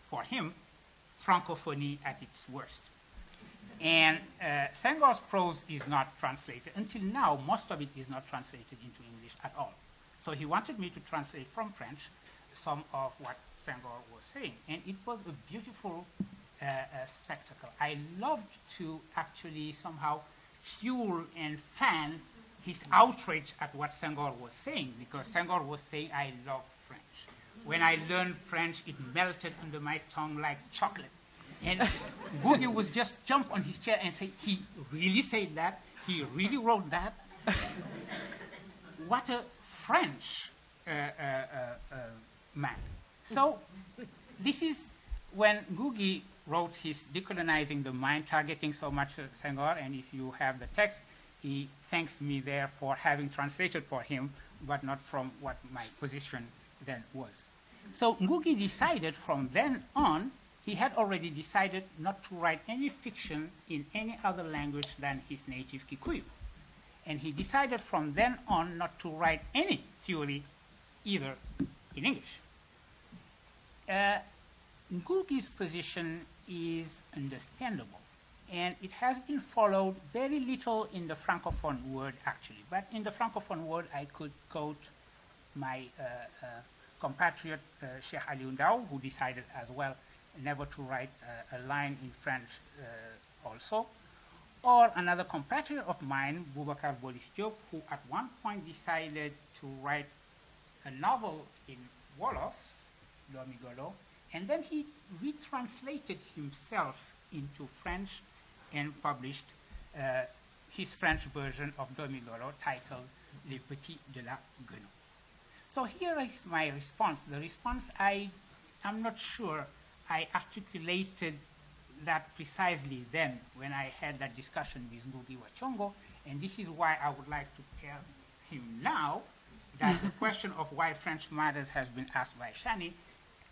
for him, Francophonie at its worst. And Senghor's prose is not translated. Until now, most of it is not translated into English at all. So he wanted me to translate from French some of what Senghor was saying. And it was a beautiful spectacle. I loved to actually somehow fuel and fan his outrage at what Senghor was saying, because Senghor was saying, I love French. When I learned French, it melted under my tongue like chocolate. And Ngugi would just jump on his chair and say, he really said that? He really wrote that? What a French man. So this is when Ngugi wrote his Decolonizing the Mind, targeting so much Senghor, and if you have the text, he thanks me there for having translated for him, but not from what my position then was. So Ngugi decided from then on, he had already decided not to write any fiction in any other language than his native Kikuyu. And he decided from then on not to write any theory either in English. Ngugi's position is understandable, and it has been followed very little in the Francophone world, actually. But in the Francophone world, I could quote my compatriot, Sheikh Aliou Ndao, who decided as well never to write a line in French also, or another compatriot of mine, Boubacar Bolis Diop, who at one point decided to write a novel in Wolof, Domigolo, and then he retranslated himself into French and published his French version of Domigolo titled Les Petits de la Guenon. So here is my response. The response, I'm not sure I articulated that precisely then when I had that discussion with Ngugi wa Thiong'o, and this is why I would like to tell him now that the question of why French matters has been asked by Shani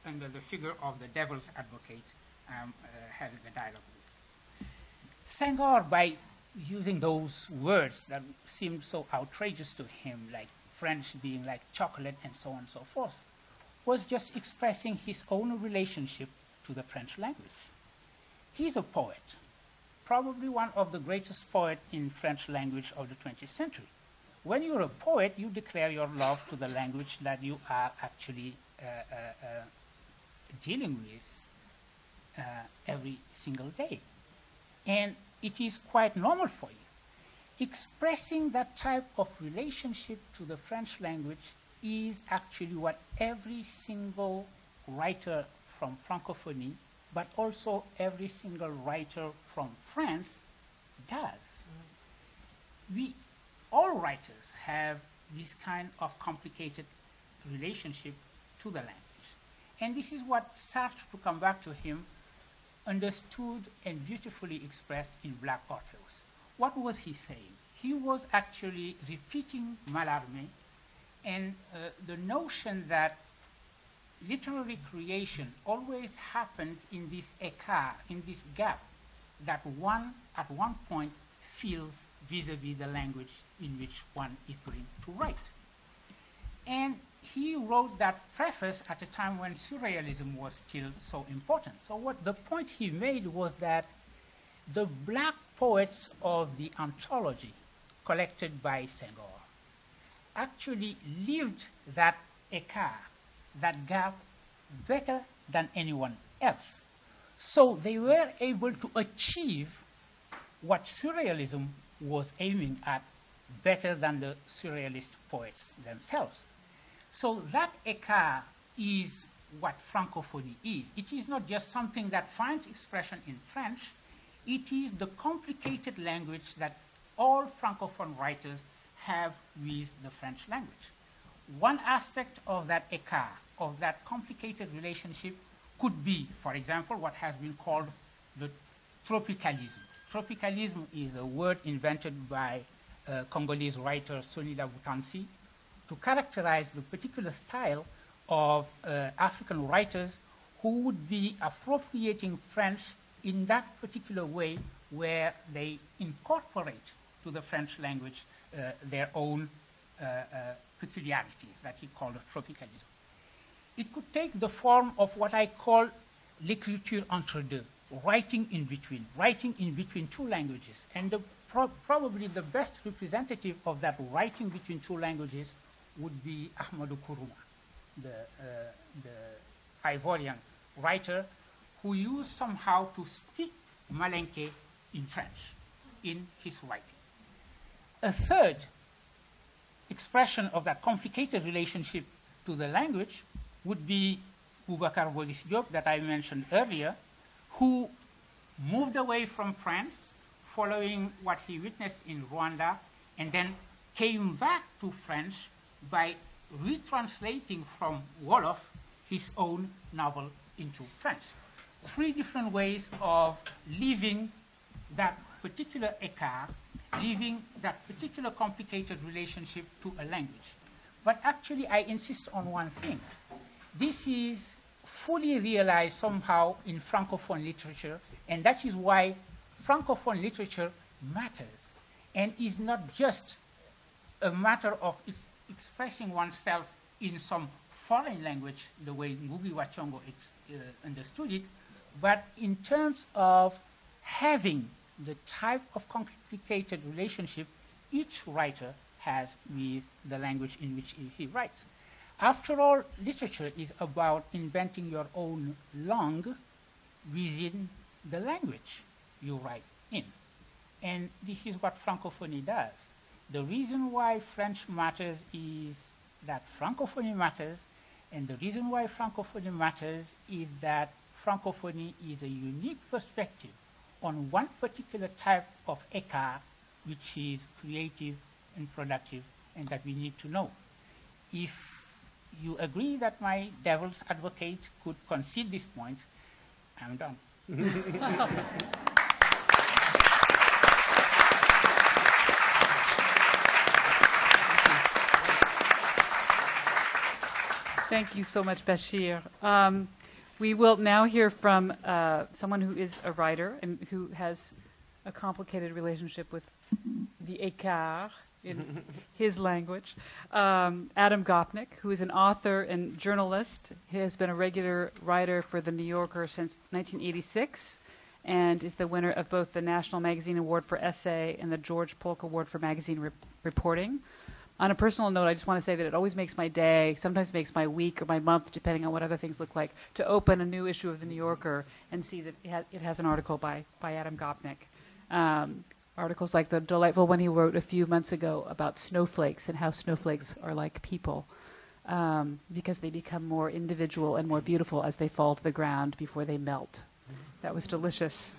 under the figure of the devil's advocate having a dialogue with. Senghor, by using those words that seemed so outrageous to him, like French being like chocolate and so on and so forth, was just expressing his own relationship to the French language. He's a poet, probably one of the greatest poets in French language of the 20th century. When you're a poet, you declare your love to the language that you are actually dealing with every single day. And it is quite normal for you. Expressing that type of relationship to the French language is actually what every single writer from Francophonie, but also every single writer from France does. All writers have this kind of complicated relationship to the language. And this is what Sartre, to come back to him, understood and beautifully expressed in Black Orpheus. What was he saying? He was actually repeating Mallarmé and the notion that literary creation always happens in this écart, in this gap that one at one point feels vis-a-vis the language in which one is going to write. And he wrote that preface at a time when surrealism was still so important. So what the point he made was that the Black poets of the anthology collected by Senghor actually lived that écart, that gap, better than anyone else. So they were able to achieve what surrealism was aiming at better than the surrealist poets themselves. So that écart is what Francophonie is. It is not just something that finds expression in French, it is the complicated language that all Francophone writers have with the French language. One aspect of that écart, of that complicated relationship, could be, for example, what has been called the tropicalism. Tropicalism is a word invented by Congolese writer Sonny Labutansi to characterize the particular style of African writers who would be appropriating French in that particular way where they incorporate to the French language their own peculiarities that he called tropicalism. It could take the form of what I call l'écriture entre deux, writing in between two languages. And probably the best representative of that writing between two languages would be Ahmadou Kourouma, the Ivorian writer who used somehow to speak Malinké in French in his writing. A third expression of that complicated relationship to the language would be Boubacar Boris Diop that I mentioned earlier, who moved away from France following what he witnessed in Rwanda and then came back to French by retranslating from Wolof his own novel into French. Three different ways of living that particular écart, living that particular complicated relationship to a language. But actually, I insist on one thing. This is fully realized somehow in Francophone literature, and that is why Francophone literature matters and is not just a matter of expressing oneself in some foreign language, the way Ngugi wa Thiong'o understood it, but in terms of having the type of complicated relationship each writer has with the language in which he writes. After all, literature is about inventing your own langue within the language you write in. And this is what Francophonie does. The reason why French matters is that Francophonie matters, and the reason why Francophonie matters is that Francophonie is a unique perspective on one particular type of écart which is creative and productive and that we need to know. If you agree that my devil's advocate could concede this point, I'm done. Thank you so much, Bachir. We will now hear from someone who is a writer and who has a complicated relationship with the écart in his language. Adam Gopnik, who is an author and journalist. He has been a regular writer for The New Yorker since 1986 and is the winner of both the National Magazine Award for Essay and the George Polk Award for Magazine Reporting. On a personal note, I just want to say that it always makes my day, sometimes makes my week or my month, depending on what other things look like, to open a new issue of The New Yorker and see that it has an article by Adam Gopnik. Articles like the delightful one he wrote a few months ago about snowflakes and how snowflakes are like people because they become more individual and more beautiful as they fall to the ground before they melt. That was delicious.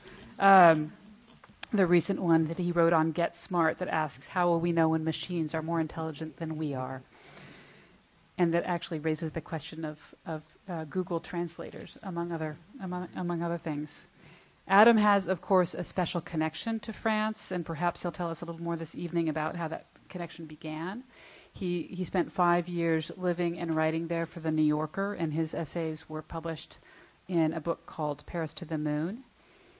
The recent one that he wrote on Get Smart that asks, how will we know when machines are more intelligent than we are? And that actually raises the question of Google translators, among other things. Adam has, of course, a special connection to France, and perhaps he'll tell us a little more this evening about how that connection began. He spent 5 years living and writing there for The New Yorker, and his essays were published in a book called Paris to the Moon.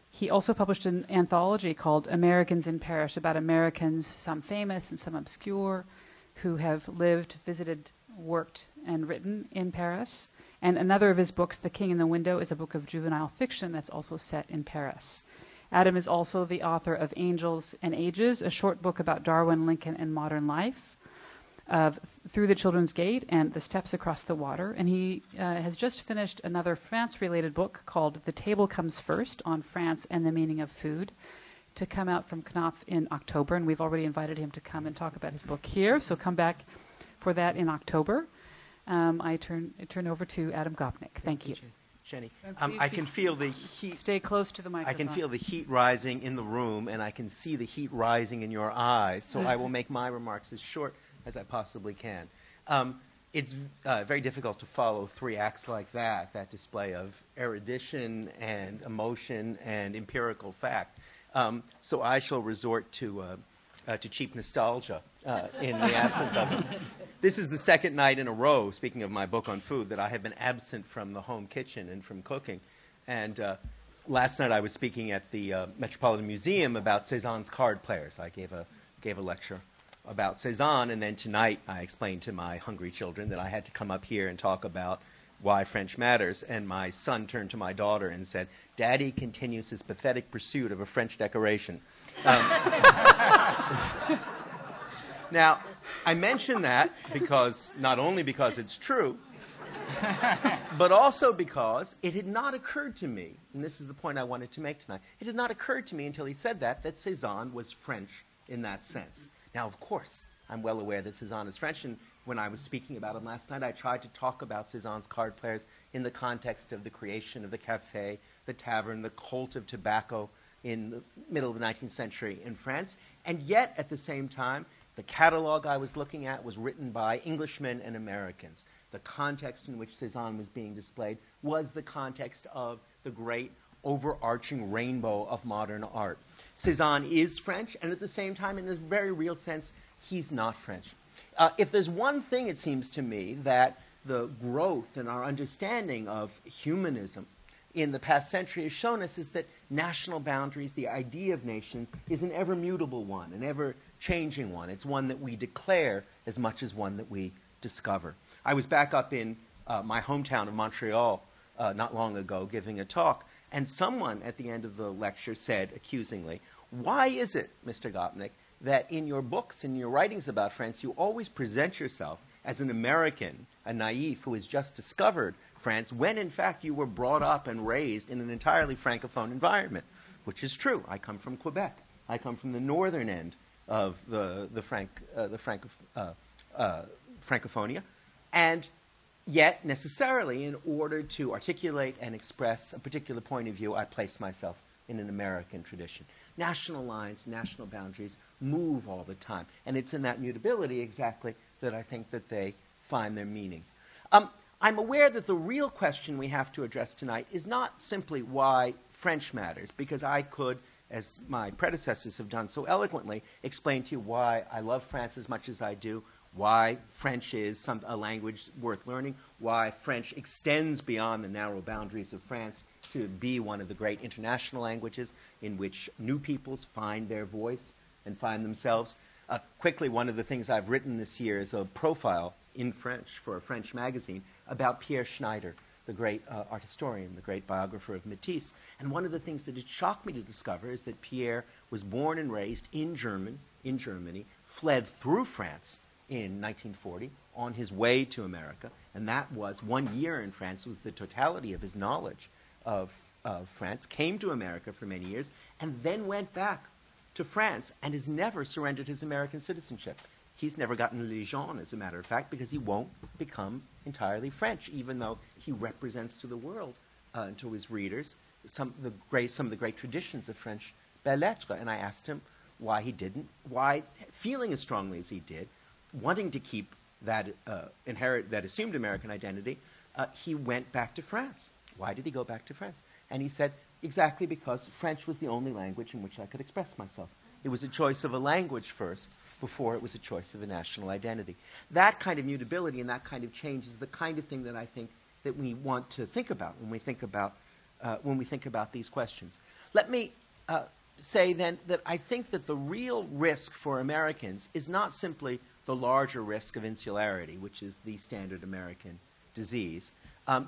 He also published an anthology called Americans in Paris, about Americans, some famous and some obscure, who have lived, visited, worked, and written in Paris. And another of his books, The King in the Window, is a book of juvenile fiction that's also set in Paris. Adam is also the author of Angels and Ages, a short book about Darwin, Lincoln, and modern life, of Through the Children's Gate and The Steps Across the Water. And he has just finished another France-related book called The Table Comes First, on France and the Meaning of Food, to come out from Knopf in October. And we've already invited him to come and talk about his book here, so come back for that in October. I turn over to Adam Gopnik. Thank you. Jenny, I can feel the heat. Stay close to the microphone. I can feel the heat rising in the room, and I can see the heat rising in your eyes, so I will make my remarks as short as I possibly can. It's very difficult to follow three acts like that display of erudition and emotion and empirical fact. So I shall resort to cheap nostalgia in the absence of it. This is the second night in a row, speaking of my book on food, that I have been absent from the home kitchen and from cooking. And last night I was speaking at the Metropolitan Museum about Cézanne's card players. I gave a lecture about Cézanne, and then tonight I explained to my hungry children that I had to come up here and talk about why French matters. And my son turned to my daughter and said, "Daddy continues his pathetic pursuit of a French decoration." Now, I mention that because, not only because it's true, but also because it had not occurred to me, and this is the point I wanted to make tonight, it had not occurred to me until he said that Cézanne was French in that sense. Now, of course, I'm well aware that Cézanne is French, and when I was speaking about him last night, I tried to talk about Cézanne's card players in the context of the creation of the café, the tavern, the cult of tobacco in the middle of the 19th century in France, and yet, at the same time, the catalog I was looking at was written by Englishmen and Americans. The context in which Cézanne was being displayed was the context of the great overarching rainbow of modern art. Cézanne is French, and at the same time, in a very real sense, he's not French. If there's one thing, it seems to me, that the growth in our understanding of humanism in the past century has shown us is that national boundaries, the idea of nations, is an ever-mutable one, an ever-changing one. It's one that we declare as much as one that we discover. I was back up in my hometown of Montreal not long ago giving a talk, and someone at the end of the lecture said, accusingly, "Why is it, Mr. Gopnik, that in your books and your writings about France, you always present yourself as an American, a naïf who has just discovered France, when in fact you were brought up and raised in an entirely Francophone environment?" Which is true. I come from Quebec. I come from the northern end of the Francophonia. And yet, necessarily, in order to articulate and express a particular point of view, I placed myself in an American tradition. National lines, national boundaries move all the time. And it's in that mutability exactly that I think that they find their meaning. I'm aware that the real question we have to address tonight is not simply why French matters, because I could, as my predecessors have done so eloquently, explain to you why I love France as much as I do, why French is a language worth learning, why French extends beyond the narrow boundaries of France to be one of the great international languages in which new peoples find their voice and find themselves. Quickly, one of the things I've written this year is a profile in French for a French magazine about Pierre Schneider, the great art historian, the great biographer of Matisse. And one of the things that it shocked me to discover is that Pierre was born and raised in Germany, fled through France in 1940 on his way to America, and that was 1 year in France was the totality of his knowledge of France, came to America for many years, and then went back to France and has never surrendered his American citizenship. He's never gotten a Légion, as a matter of fact, because he won't become entirely French, even though he represents to the world, to his readers, some of the great traditions of French belles lettres. And I asked him why he didn't, why, feeling as strongly as he did, wanting to keep that that assumed American identity, he went back to France. Why did he go back to France? And he said, exactly because French was the only language in which I could express myself. It was a choice of a language first, before it was a choice of a national identity. That kind of mutability and that kind of change is the kind of thing that I think that we want to think about when we think about these questions. Let me say then that I think that the real risk for Americans is not simply the larger risk of insularity, which is the standard American disease.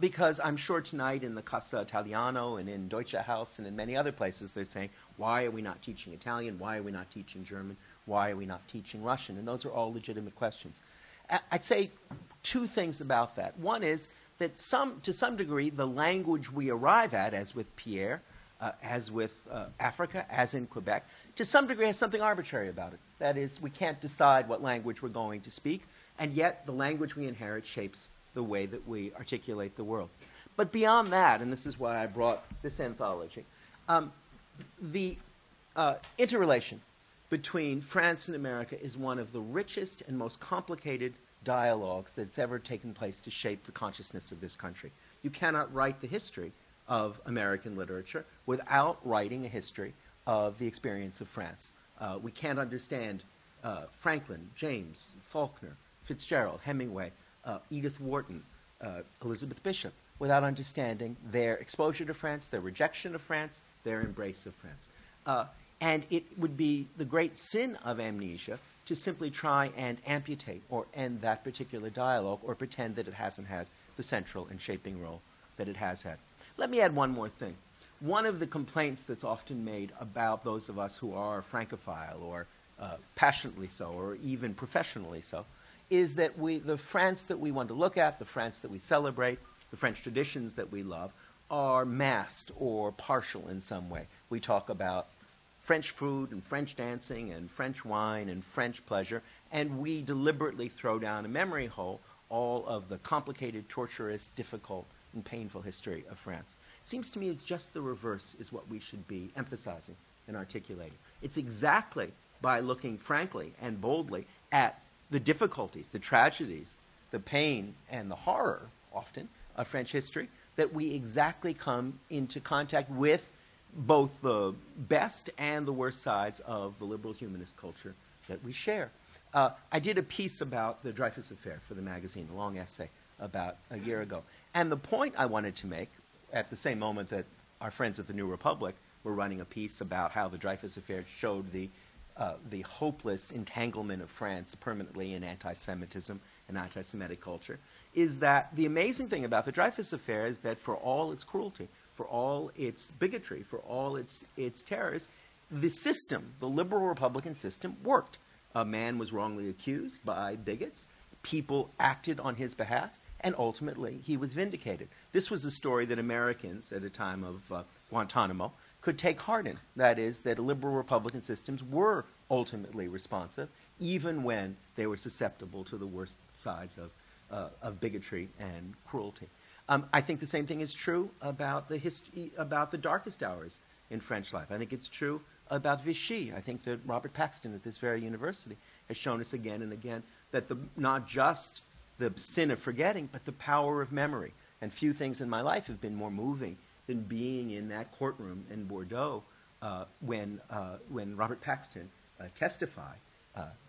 Because I'm sure tonight in the Casa Italiano and in Deutsche Haus and in many other places they're saying, why are we not teaching Italian? Why are we not teaching German? Why are we not teaching Russian? And those are all legitimate questions. I'd say two things about that. One is that to some degree, the language we arrive at, as with Pierre, as with Africa, as in Quebec, to some degree has something arbitrary about it. That is, we can't decide what language we're going to speak, and yet the language we inherit shapes the way that we articulate the world. But beyond that, and this is why I brought this anthology, the interrelation between France and America is one of the richest and most complicated dialogues that's ever taken place to shape the consciousness of this country. You cannot write the history of American literature without writing a history of the experience of France. We can't understand Franklin, James, Faulkner, Fitzgerald, Hemingway, Edith Wharton, Elizabeth Bishop, without understanding their exposure to France, their rejection of France, their embrace of France. And it would be the great sin of amnesia to simply try and amputate or end that particular dialogue or pretend that it hasn't had the central and shaping role that it has had. Let me add one more thing. One of the complaints that's often made about those of us who are Francophile or passionately so or even professionally so is that the France that we want to look at, the France that we celebrate, the French traditions that we love, are masked or partial in some way. We talk about French food and French dancing and French wine and French pleasure, and we deliberately throw down a memory hole all of the complicated, torturous, difficult, and painful history of France. It seems to me it's just the reverse is what we should be emphasizing and articulating. It's exactly by looking frankly and boldly at the difficulties, the tragedies, the pain, and the horror, often, of French history, that we exactly come into contact with both the best and the worst sides of the liberal humanist culture that we share. I did a piece about the Dreyfus Affair for the magazine, a long essay about a year ago. And the point I wanted to make, at the same moment that our friends at the New Republic were running a piece about how the Dreyfus Affair showed the hopeless entanglement of France permanently in anti-Semitism and anti-Semitic culture, is that the amazing thing about the Dreyfus Affair is that for all its cruelty, for all its bigotry, for all its terrors, the system, the liberal Republican system, worked. A man was wrongly accused by bigots. People acted on his behalf, and ultimately he was vindicated. This was a story that Americans, at a time of Guantanamo, could take heart in. That is, that liberal Republican systems were ultimately responsive, even when they were susceptible to the worst sides of bigotry and cruelty. I think the same thing is true about about the darkest hours in French life. I think it's true about Vichy. I think that Robert Paxton at this very university has shown us again and again that not just the sin of forgetting, but the power of memory. And few things in my life have been more moving than being in that courtroom in Bordeaux when Robert Paxton testified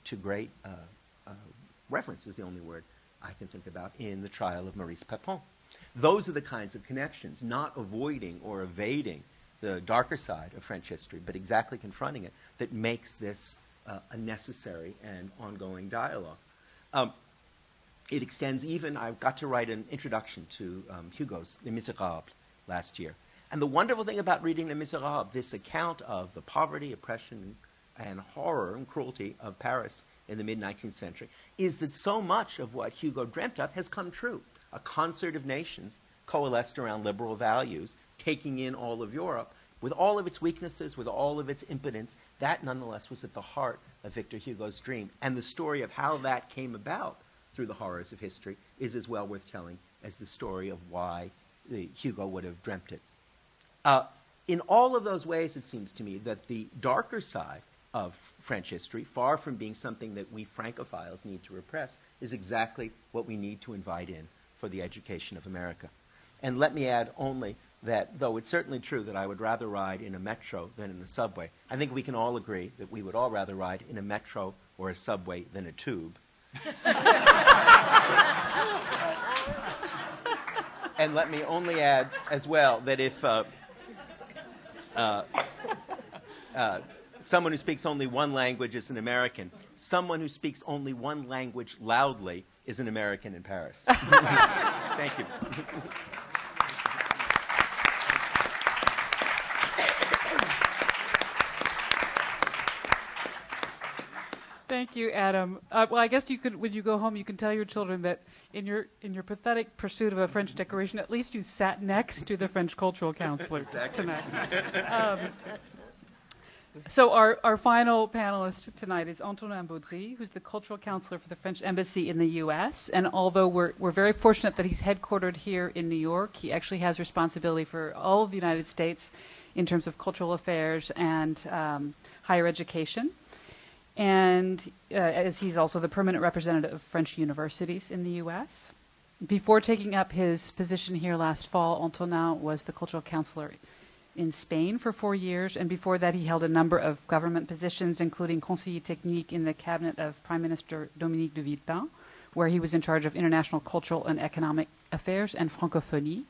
to great reference is the only word I can think about in the trial of Maurice Papon. Those are the kinds of connections, not avoiding or evading the darker side of French history, but exactly confronting it, that makes this a necessary and ongoing dialogue. It extends even, I got to write an introduction to Hugo's Les Miserables last year. And the wonderful thing about reading Les Miserables, this account of the poverty, oppression, and horror and cruelty of Paris in the mid-19th century, is that so much of what Hugo dreamt of has come true. A concert of nations coalesced around liberal values, taking in all of Europe, with all of its weaknesses, with all of its impotence. That, nonetheless, was at the heart of Victor Hugo's dream. And the story of how that came about through the horrors of history is as well worth telling as the story of why Hugo would have dreamt it. In all of those ways, it seems to me that the darker side of French history, far from being something that we Francophiles need to repress, is exactly what we need to invite in for the education of America. And let me add only that, though it's certainly true that I would rather ride in a metro than in a subway, I think we can all agree that we would all rather ride in a metro or a subway than a tube. And let me only add as well that if someone who speaks only one language is an American, someone who speaks only one language loudly is an American in Paris. Thank you. Thank you, Adam. Well, I guess you could, when you go home, you can tell your children that in your pathetic pursuit of a French decoration, at least you sat next to the French cultural counselor tonight. So our final panelist tonight is Antonin Baudry, who's the cultural counselor for the French Embassy in the U.S. And although we're very fortunate that he's headquartered here in New York, he actually has responsibility for all of the United States in terms of cultural affairs and higher education. And as he's also the permanent representative of French universities in the U.S. Before taking up his position here last fall, Antonin was the cultural counselor in Spain for 4 years, and before that he held a number of government positions, including conseiller technique in the cabinet of Prime Minister Dominique de Villepin, where he was in charge of international cultural and economic affairs and francophonie.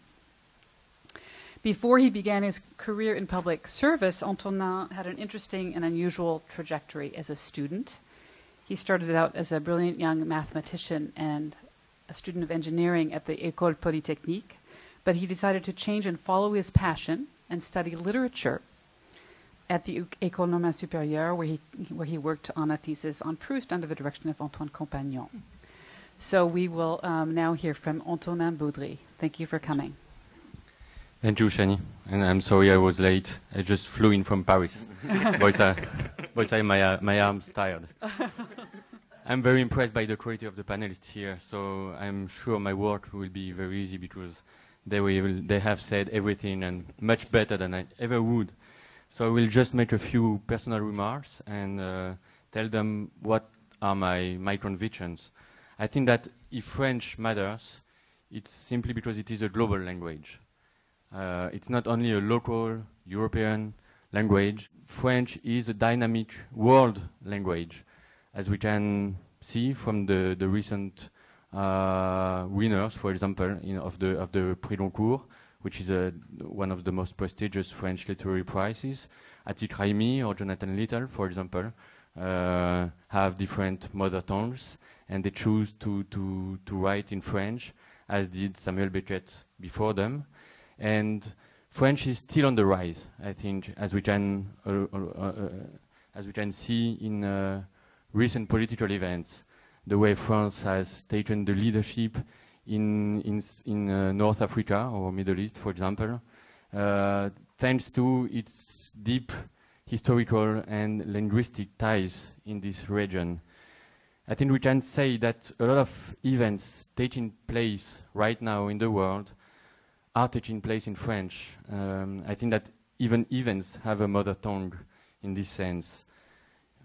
Before he began his career in public service, Antonin had an interesting and unusual trajectory as a student. He started out as a brilliant young mathematician and a student of engineering at the École Polytechnique, but he decided to change and follow his passion and study literature at the École Normale Supérieure, where he worked on a thesis on Proust under the direction of Antoine Compagnon. So we will now hear from Antonin Baudry. Thank you for coming. Thank you, Shani. And I'm sorry I was late. I just flew in from Paris. My arm's tired. I'm very impressed by the quality of the panelists here, so I'm sure my work will be very easy because they have said everything and much better than I ever would. So I will just make a few personal remarks and tell them what are my convictions. I think that if French matters, it's simply because it is a global language. It's not only a local European language. French is a dynamic world language, as we can see from the recent winners, for example, of the Prix Goncourt, which is one of the most prestigious French literary prizes. Atik Raimi or Jonathan Little, for example, have different mother tongues, and they choose to write in French, as did Samuel Beckett before them. And French is still on the rise, I think, as we can see in recent political events. The way France has taken the leadership in North Africa or Middle East, for example, thanks to its deep historical and linguistic ties in this region. I think we can say that a lot of events taking place right now in the world are taking place in French. I think that even events have a mother tongue in this sense.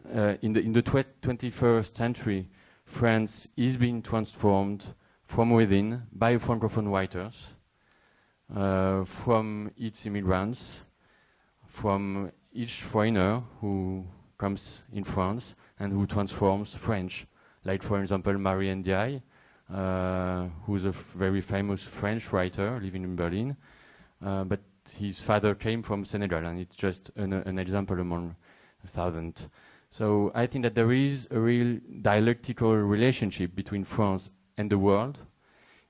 In the 21st century, France is being transformed from within by Francophone writers, from its immigrants, from each foreigner who comes in France and who transforms French. Like, for example, Marianne Diagne, who's a very famous French writer living in Berlin, but his father came from Senegal, and it's just an example among 1,000. So I think that there is a real dialectical relationship between France and the world.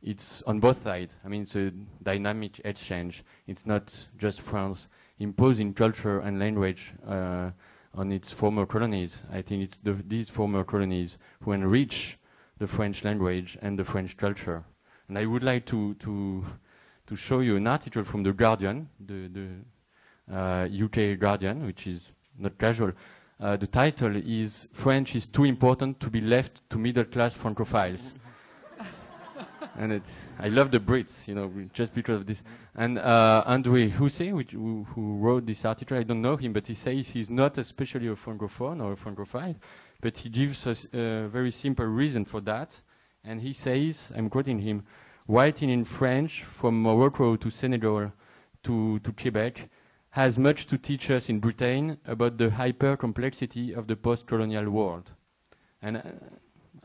It's on both sides. I mean, it's a dynamic exchange. It's not just France imposing culture and language on its former colonies. I think it's these former colonies who enrich the French language and the French culture. And I would like to show you an article from The Guardian, the UK Guardian, which is not casual. The title is "French is too important to be left to middle-class Francophiles." And I love the Brits, just because of this. And André Housset, who wrote this article, I don't know him, but he says he's not especially a Francophone or a Francophile, but he gives us a very simple reason for that. And he says, I'm quoting him, "Writing in French from Morocco to Senegal to Quebec has much to teach us in Britain about the hyper-complexity of the post-colonial world." And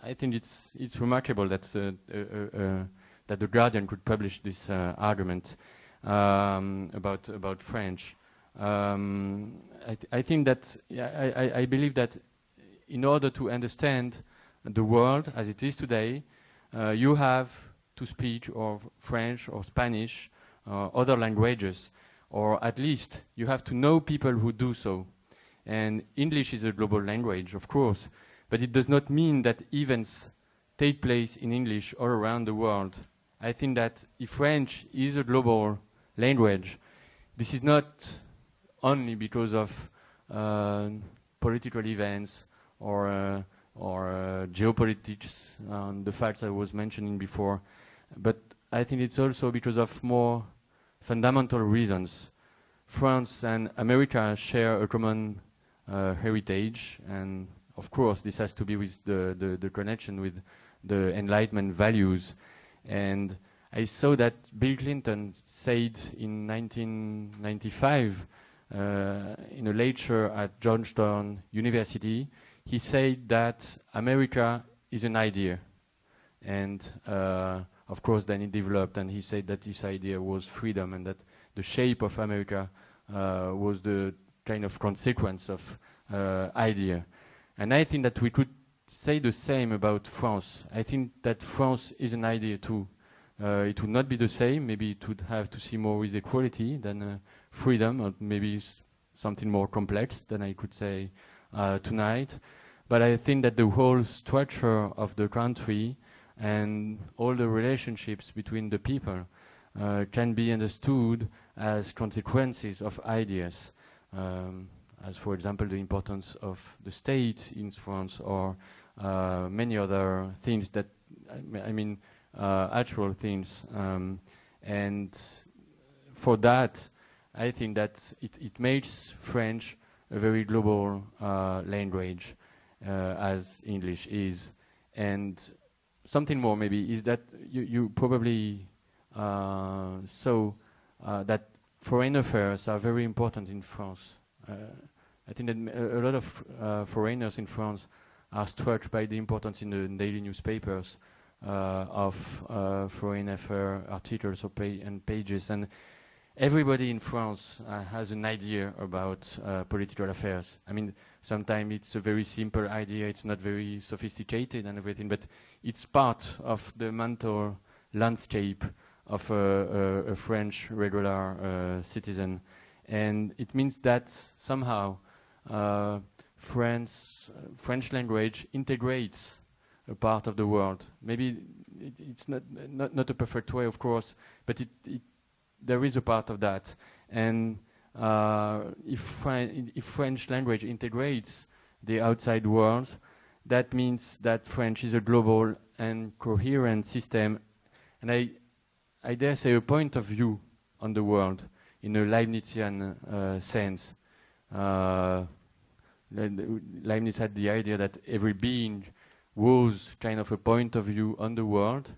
I think it's remarkable that The Guardian could publish this argument about French. I think that I believe that in order to understand the world as it is today, you have to speak or French or Spanish, other languages, or at least you have to know people who do so. And English is a global language, of course, but it does not mean that events take place in English all around the world. I think that if French is a global language, this is not only because of political events or geopolitics, the facts I was mentioning before, but I think it's also because of more fundamental reasons. France and America share a common heritage, and of course this has to be with the connection with the Enlightenment values. And I saw that Bill Clinton said in 1995 in a lecture at Georgetown University, he said that America is an idea. And of course then it developed, and he said that this idea was freedom, and that the shape of America was the kind of consequence of idea. And I think that we could say the same about France. I think that France is an idea too. It would not be the same. Maybe it would have to see more with equality than freedom, or maybe something more complex than I could say tonight. But I think that the whole structure of the country and all the relationships between the people can be understood as consequences of ideas, as for example the importance of the state in France, or many other things that, I mean, actual things. And for that, I think that it makes French a very global language, as English is. And something more maybe is that you probably saw that foreign affairs are very important in France. I think that a lot of foreigners in France are struck by the importance in the daily newspapers of foreign affair articles or and pages. And everybody in France has an idea about political affairs. I mean, sometimes it's a very simple idea, it's not very sophisticated and everything, but it's part of the mental landscape of a French regular citizen. And it means that somehow French language integrates a part of the world. Maybe it's not a perfect way, of course, but there is a part of that. And if French language integrates the outside world, that means that French is a global and coherent system, and I dare say a point of view on the world in a Leibnizian sense. Leibniz had the idea that every being was kind of a point of view on the world,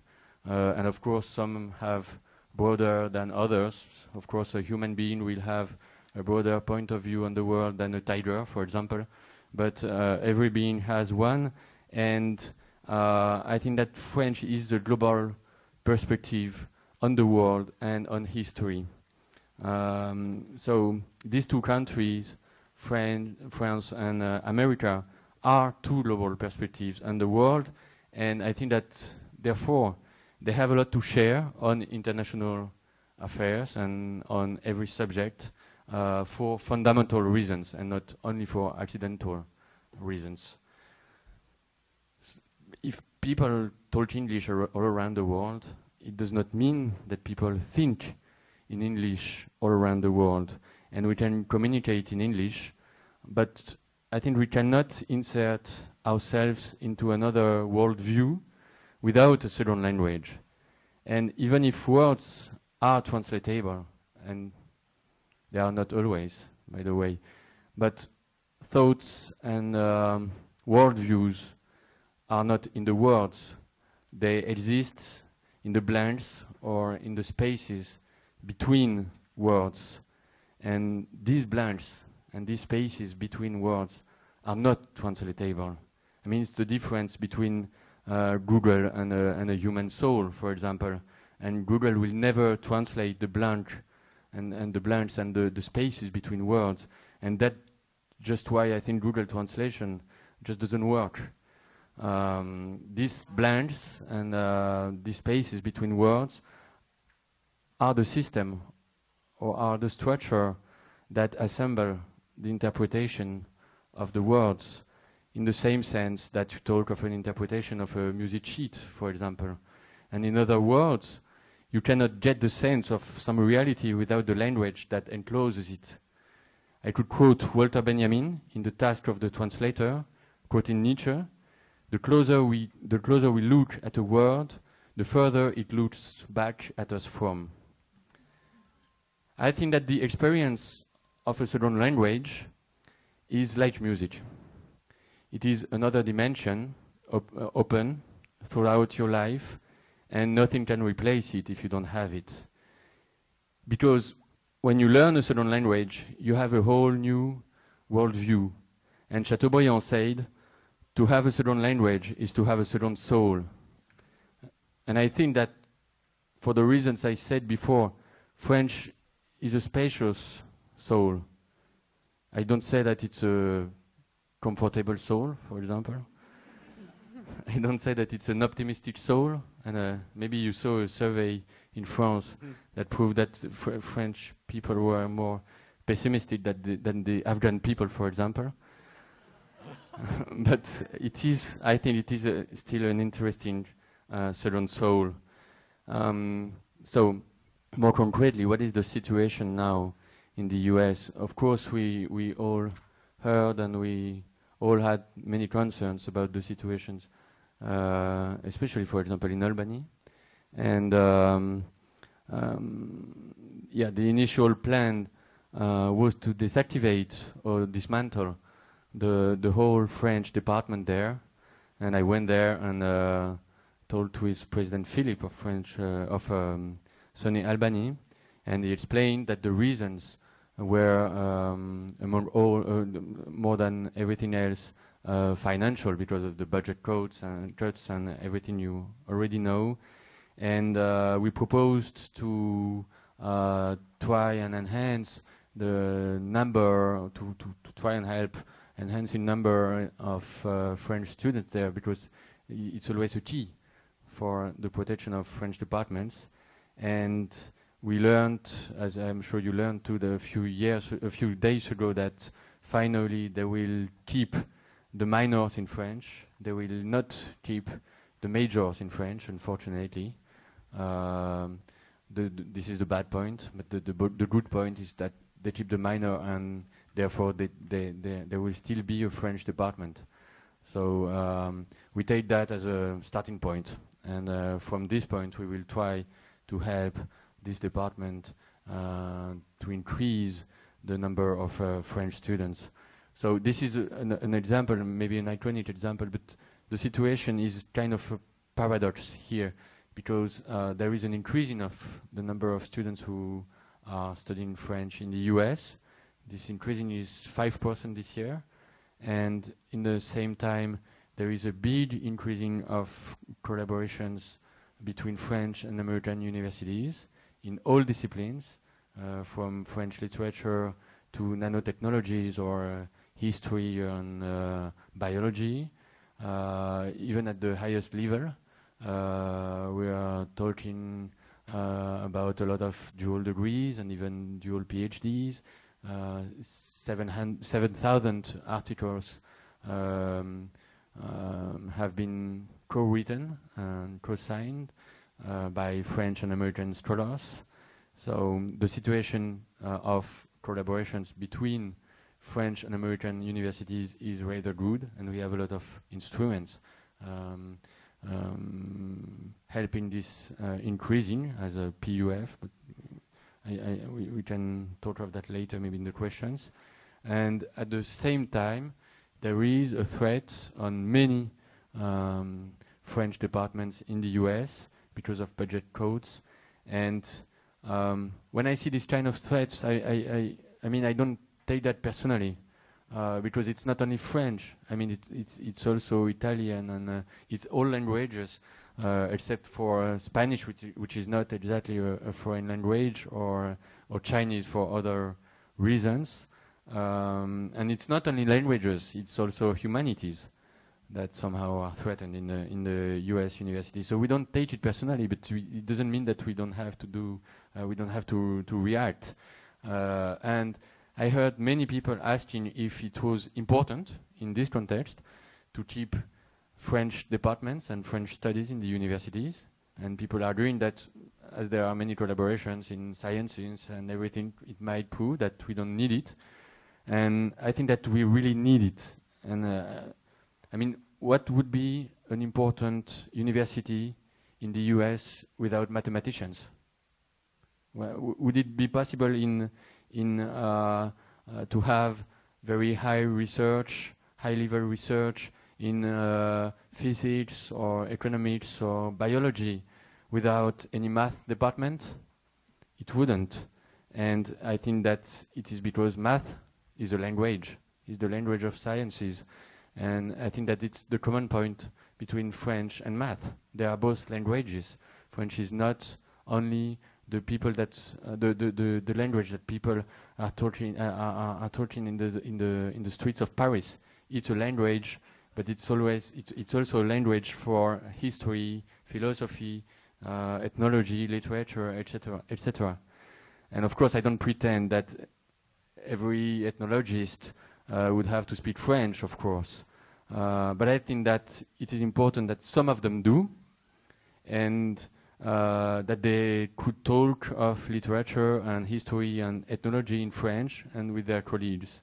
and of course some have broader than others. Of course, a human being will have a broader point of view on the world than a tiger, for example, but every being has one, and I think that French is the global perspective on the world and on history. So these two countries, France and America, are two global perspectives on the world, and I think that therefore they have a lot to share on international affairs and on every subject for fundamental reasons and not only for accidental reasons. If people talk English all around the world, it does not mean that people think in English all around the world, and we can communicate in English, but I think we cannot insert ourselves into another worldview without a second language. And even if words are translatable, and they are not always, by the way, but thoughts and worldviews are not in the words. They exist in the blanks or in the spaces between words. And these blanks and these spaces between words are not translatable. I mean, it's the difference between Google and a human soul, for example. And Google will never translate the blank and the blanks and the spaces between words. And that's just why I think Google translation just doesn't work. these blends and these spaces between words are the system or are the structure that assemble the interpretation of the words, in the same sense that you talk of an interpretation of a music sheet, for example. And in other words, you cannot get the sense of some reality without the language that encloses it. I could quote Walter Benjamin in The Task of the Translator, quoting Nietzsche, the closer we look at a word, the further it looks back at us from. I think that the experience of a second language is like music. It is another dimension, open throughout your life, and nothing can replace it if you don't have it. Because when you learn a second language, you have a whole new worldview. And Chateaubriand said, to have a second language is to have a second soul. And I think that for the reasons I said before, French is a spacious soul. I don't say that it's a comfortable soul, for example. I don't say that it's an optimistic soul. And maybe you saw a survey in France that proved that French people were more pessimistic than the Afghan people, for example. But it is, I think it is still an interesting second soul. So, more concretely, what is the situation now in the US? Of course, we all heard and we all had many concerns about the situations, especially, for example, in Albany. And yeah, the initial plan was to deactivate or dismantle the whole French department there. And I went there and told to his President Philippe of SUNY Albany, and he explained that the reasons were among all, more than everything else, financial, because of the budget cuts and everything you already know. And we proposed to try and enhance the number, to try and help enhancing number of French students there, because it's always a key for the protection of French departments. And we learned, as I'm sure you learned too, a few days ago, that finally they will keep the minors in French. They will not keep the majors in French, unfortunately. This is the bad point, but the good point is that they keep the minor, and therefore there will still be a French department. So we take that as a starting point, and from this point we will try to help this department to increase the number of French students. So this is an example, maybe an iconic example, but the situation is kind of a paradox here, because there is an increasing of the number of students who are studying French in the US. This increasing is 5% this year, and in the same time there is a big increasing of collaborations between French and American universities in all disciplines, from French literature to nanotechnologies or history and biology, even at the highest level. We are talking about a lot of dual degrees and even dual PhDs. 7,000 articles have been co-written and co-signed by French and American scholars. So the situation of collaborations between French and American universities is rather good, and we have a lot of instruments helping this increasing as a PUF, but we can talk of that later, maybe in the questions. And at the same time, there is a threat on many French departments in the US because of budget cuts. And when I see this kind of threats, I mean, I don't take that personally, because it's not only French. I mean, it's also Italian, and it's all languages except for Spanish, which is not exactly a foreign language, or Chinese for other reasons. And it's not only languages; it's also humanities. that somehow are threatened in the U.S. university. So we don't take it personally, but it doesn't mean that we don't have to do, we don't have to react. And I heard many people asking if it was important in this context to keep French departments and French studies in the universities, and people are doing that as there are many collaborations in sciences and everything. It might prove that we don't need it, and I think that we really need it. And I mean, what would be an important university in the US without mathematicians? Well, would it be possible to have very high level research in physics or economics or biology without any math department? It wouldn't. And I think that it is because math is a language, is the language of sciences. And I think that it's the common point between French and math. They are both languages. French is not only the people that the language that people are talking in the streets of Paris. It's a language, but it's also a language for history, philosophy, ethnology, literature, etc., etc. And of course, I don't pretend that every ethnologist would have to speak French, of course. But I think that it is important that some of them do, and that they could talk of literature and history and ethnology in French and with their colleagues.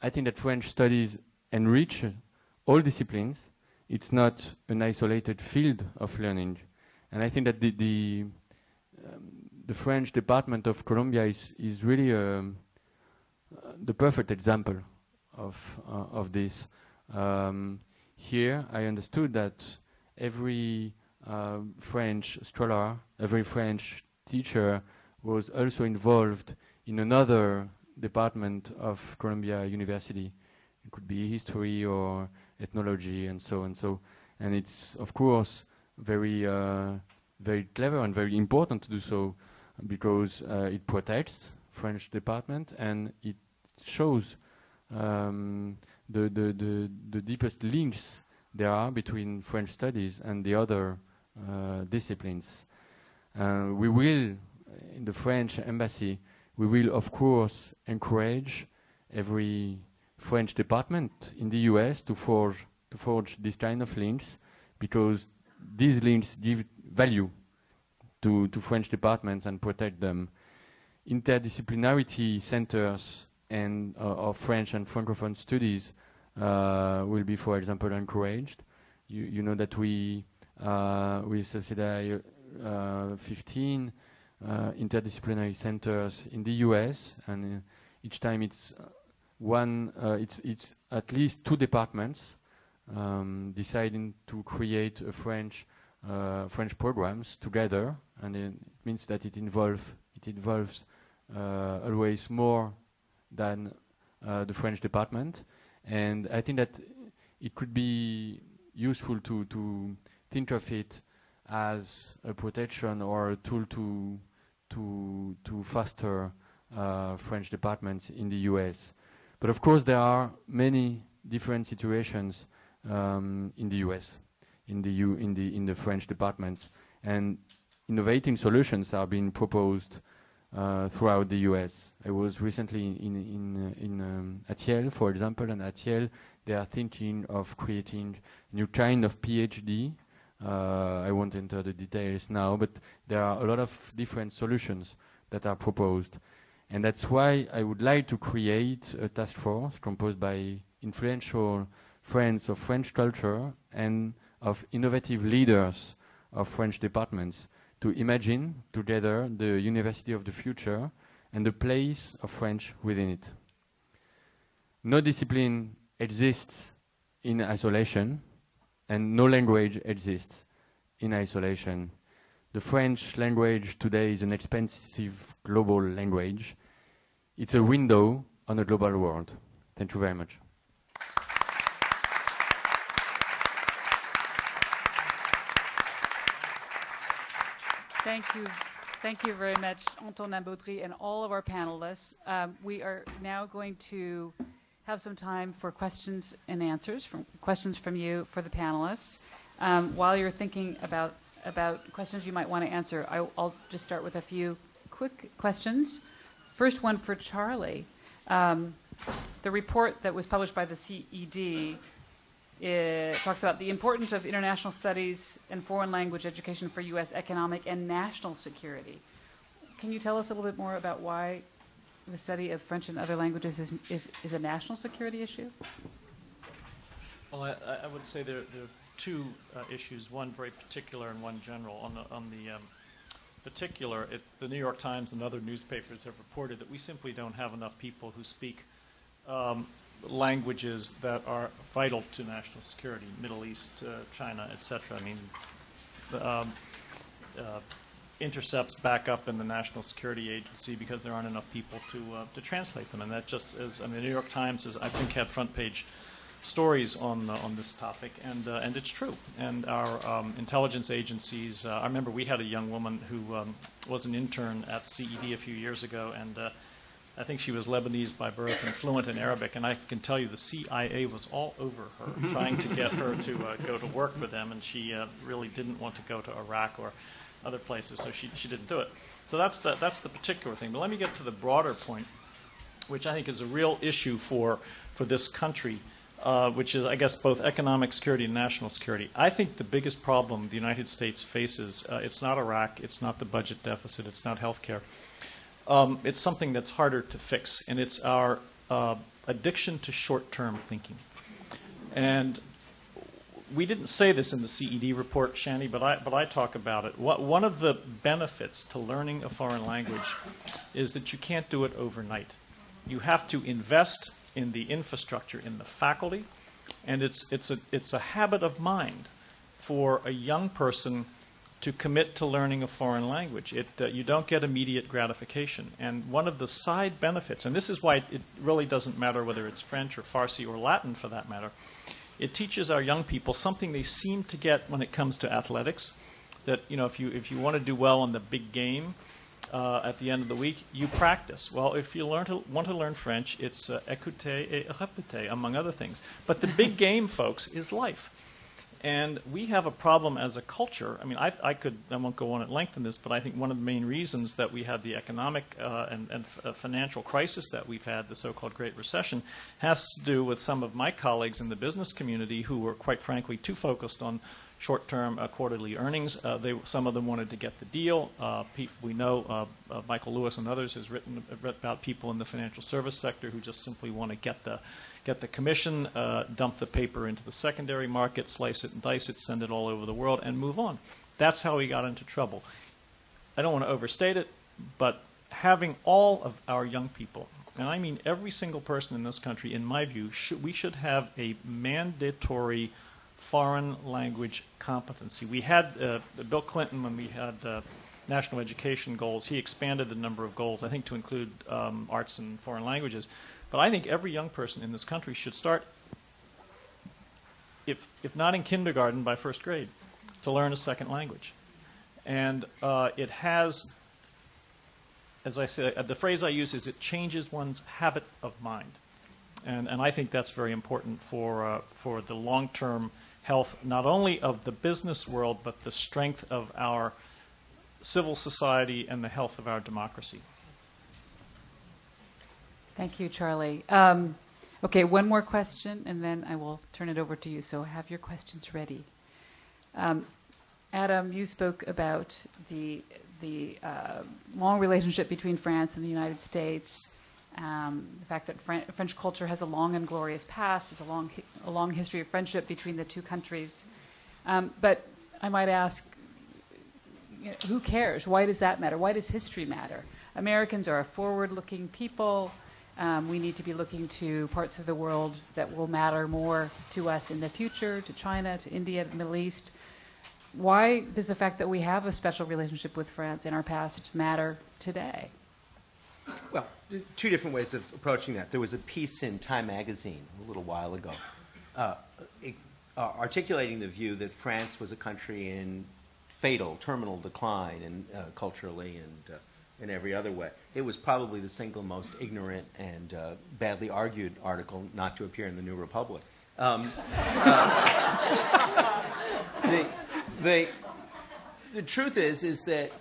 I think that French studies enrich all disciplines. It's not an isolated field of learning. And I think that the French department of Columbia is really the perfect example of this. Here, I understood that every French scholar, every French teacher was also involved in another department of Columbia University. It could be history or ethnology and so and so. And it's, of course, very clever and very important to do so, because it protects French department and it shows the deepest links there are between French studies and the other disciplines. We will, in the French embassy, we will of course encourage every French department in the US to forge this kind of links, because these links give value to French departments and protect them. Interdisciplinarity centers and of French and Francophone studies will be, for example, encouraged. You know that we subsidize 15 interdisciplinary centers in the US, and each time it's it's at least 2 departments deciding to create a French programs together, and it means that it involves always more than the French department. And I think that it could be useful to think of it as a protection or a tool to foster French departments in the US. But of course, there are many different situations in the US, in the French departments, and innovating solutions are being proposed throughout the US. I was recently at Feal, for example, and at Feal they are thinking of creating a new kind of PhD. I won't enter the details now, but there are a lot of different solutions that are proposed. And that's why I would like to create a task force composed by influential friends of French culture and of innovative leaders of French departments to imagine together the university of the future and the place of French within it. No discipline exists in isolation, and no language exists in isolation. The French language today is an expensive global language. It's a window on a global world. Thank you very much. Thank you very much, Antonin, Baudry, and all of our panelists. We are now going to have some time for questions and answers, questions from you for the panelists. While you're thinking about questions you might want to answer, I'll just start with a few quick questions. First one for Charlie. The report that was published by the CED talks about the importance of international studies and foreign language education for U.S. economic and national security. Can you tell us a little bit more about why the study of French and other languages is a national security issue? Well, I would say there are two issues, one very particular and one general. On the particular, the New York Times and other newspapers have reported that we simply don't have enough people who speak languages that are vital to national security, Middle East, China, etc. I mean, intercepts back up in the National Security Agency because there aren't enough people to translate them, and that just is. I mean, the New York Times has, I think, had front page stories on this topic, and it's true. And our intelligence agencies. I remember we had a young woman who was an intern at CED a few years ago, and I think she was Lebanese by birth and fluent in Arabic, and I can tell you the CIA was all over her trying to get her to go to work for them, and she really didn't want to go to Iraq or other places, so she didn't do it. So that's the particular thing. But let me get to the broader point, which I think is a real issue for this country, which is, I guess, both economic security and national security. I think the biggest problem the United States faces, it's not Iraq, it's not the budget deficit, it's not health care. It's something that's harder to fix, and it's our addiction to short-term thinking. And we didn't say this in the CED report, Shani, but I talk about it. One of the benefits to learning a foreign language is that you can't do it overnight. You have to invest in the infrastructure, in the faculty, and it's a habit of mind for a young person to commit to learning a foreign language. You don't get immediate gratification. And one of the side benefits, and this is why it really doesn't matter whether it's French or Farsi or Latin for that matter, it teaches our young people something they seem to get when it comes to athletics, that if you want to do well in the big game at the end of the week, you practice. Well, if you want to learn French, it's écouter et répéter, among other things. But the big game, folks, is life. And we have a problem as a culture. I mean, I won't go on at length in this, but I think one of the main reasons that we had the economic and financial crisis that we've had, the so-called Great Recession, has to do with some of my colleagues in the business community who were, quite frankly, too focused on short-term quarterly earnings. Some of them wanted to get the deal. We know Michael Lewis and others has written about people in the financial service sector who just simply want to get the commission, dump the paper into the secondary market, slice it and dice it, send it all over the world, and move on. That's how we got into trouble. I don't want to overstate it, but having all of our young people, and I mean every single person in this country, in my view, we should have a mandatory foreign language competency. We had Bill Clinton, when we had national education goals, he expanded the number of goals, I think, to include arts and foreign languages. But I think every young person in this country should start, if not in kindergarten, by first grade, to learn a second language. And it has, as I say, the phrase I use is it changes one's habit of mind. And I think that's very important for the long-term health, not only of the business world, but the strength of our civil society and the health of our democracy. Thank you, Charlie. Okay, one more question, and then I will turn it over to you. So have your questions ready. Adam, you spoke about the long relationship between France and the United States, the fact that French culture has a long and glorious past. There's a long history of friendship between the two countries. But I might ask, who cares? Why does that matter? Why does history matter? Americans are a forward-looking people. We need to be looking to parts of the world that will matter more to us in the future, to China, to India, to the Middle East. Why does the fact that we have a special relationship with France in our past matter today? Well, two different ways of approaching that. There was a piece in Time magazine a little while ago articulating the view that France was a country in fatal, terminal decline, and culturally and in every other way. It was probably the single most ignorant and badly argued article not to appear in the New Republic. The truth is that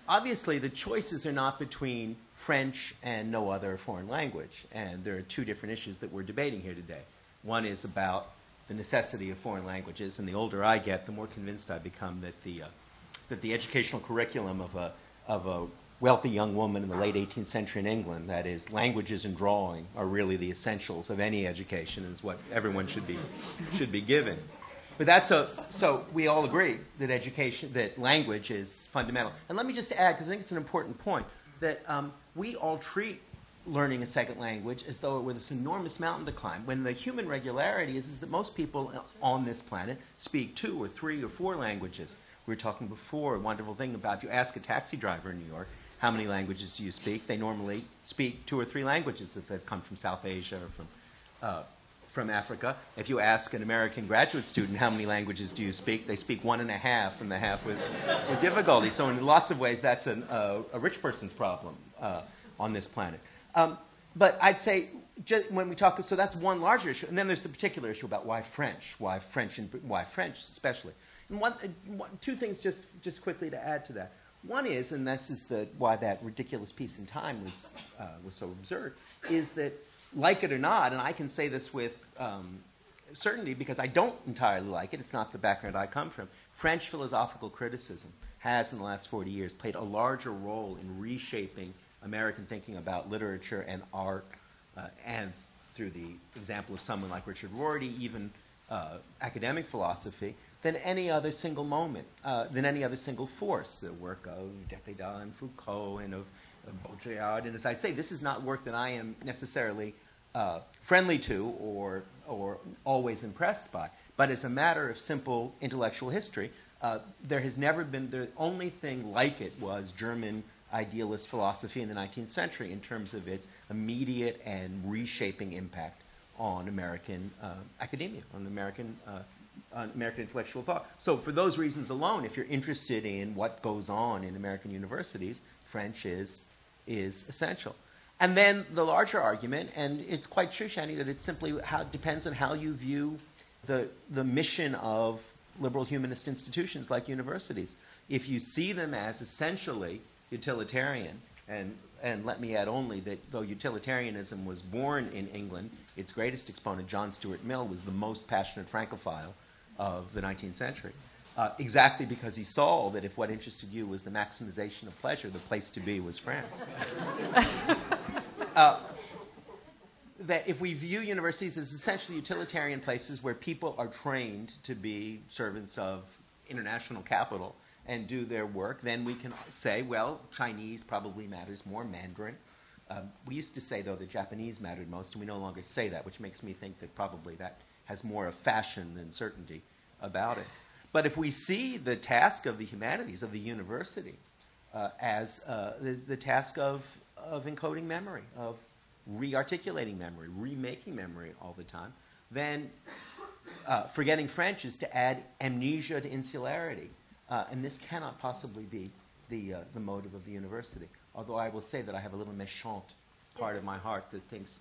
obviously the choices are not between French and no other foreign language, and there are two different issues that we're debating here today. One is about the necessity of foreign languages, and the older I get, the more convinced I become that the educational curriculum of a wealthy young woman in the late 18th century in England, that is, languages and drawing, are really the essentials of any education, and is what everyone should be given. But so we all agree that language is fundamental. And let me just add, because I think it's an important point, that we all treat learning a second language as though it were this enormous mountain to climb, when the human regularity is that most people on this planet speak 2 or 3 or 4 languages. We were talking before, a wonderful thing about if you ask a taxi driver in New York, how many languages do you speak? They normally speak 2 or 3 languages if they've come from South Asia or from Africa. If you ask an American graduate student how many languages do you speak, they speak 1.5, and the half with difficulty. So in lots of ways, that's a rich person's problem on this planet. But I'd say just when we talk, so that's one larger issue, and then there's the particular issue about why French especially. And two things just quickly to add to that. One is, and this is why that ridiculous piece in Time was so absurd, is that, like it or not, and I can say this with certainty because I don't entirely like it, it's not the background I come from, French philosophical criticism has, in the last 40 years, played a larger role in reshaping American thinking about literature and art, and through the example of someone like Richard Rorty, even academic philosophy, than any other single moment, than any other single force. The work of Derrida and Foucault and of Baudry. And as I say, this is not work that I am necessarily friendly to or always impressed by. But as a matter of simple intellectual history, there has never been, the only thing like it was German idealist philosophy in the 19th century in terms of its immediate and reshaping impact on American academia, on American intellectual thought. So for those reasons alone, if you're interested in what goes on in American universities, French is essential. And then the larger argument, and it's quite true, Shani, that it simply depends on how you view the mission of liberal humanist institutions like universities. If you see them as essentially utilitarian, and let me add only that though utilitarianism was born in England, its greatest exponent, John Stuart Mill, was the most passionate Francophile of the 19th century. Exactly because he saw that if what interested you was the maximization of pleasure, the place to be was France. That if we view universities as essentially utilitarian places where people are trained to be servants of international capital and do their work, then we can say, well, Chinese probably matters more, Mandarin. We used to say, though, that Japanese mattered most, and we no longer say that, which makes me think that probably that has more of fashion than certainty about it. But if we see the task of the humanities, of the university, as the task of encoding memory, of re-articulating memory, remaking memory all the time, then forgetting French is to add amnesia to insularity. And this cannot possibly be the motive of the university. Although I will say that I have a little méchant part of my heart that thinks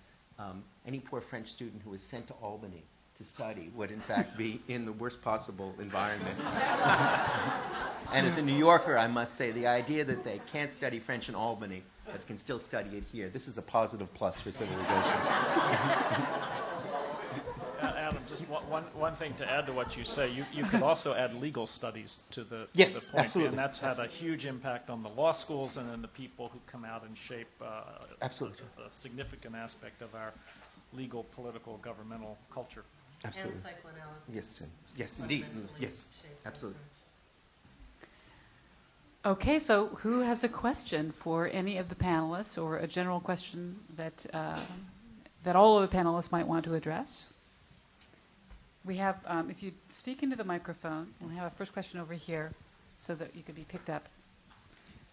any poor French student who is sent to Albany to study would in fact be in the worst possible environment. And as a New Yorker, I must say the idea that they can't study French in Albany but can still study it here, this is a positive plus for civilization. Adam, just one thing to add to what you say. You could also add legal studies to the yes, to the point. Absolutely. And that's had a huge impact on the law schools and then the people who come out and shape absolutely. A significant aspect of our legal, political, governmental culture. Absolutely. And psychoanalysis. Yes, yes, indeed. Yes, absolutely. Okay, so who has a question for any of the panelists, or a general question that all of the panelists might want to address? We have, if you speak into the microphone, we'll have a first question over here so that you could be picked up.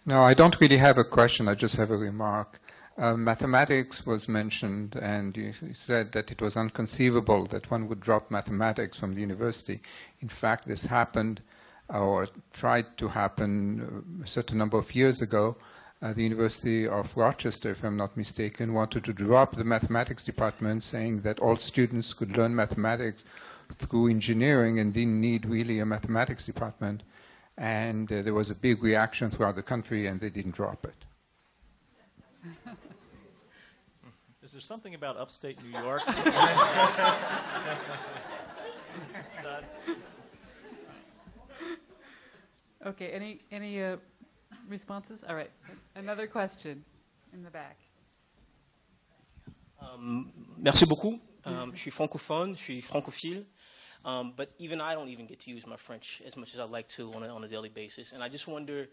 No, I don't really have a question. I just have a remark. Mathematics was mentioned, and you said that it was inconceivable that one would drop mathematics from the university. In fact, this happened, or tried to happen, a certain number of years ago, the University of Rochester, if I'm not mistaken, wanted to drop the mathematics department, saying that all students could learn mathematics through engineering and didn't need really a mathematics department. And there was a big reaction throughout the country, and they didn't drop it. Is there something about upstate New York? Okay, any responses? All right, another question in the back. Merci beaucoup. Je suis francophone, je suis francophile, but even I don't even get to use my French as much as I'd like to on a daily basis. And I just wonder,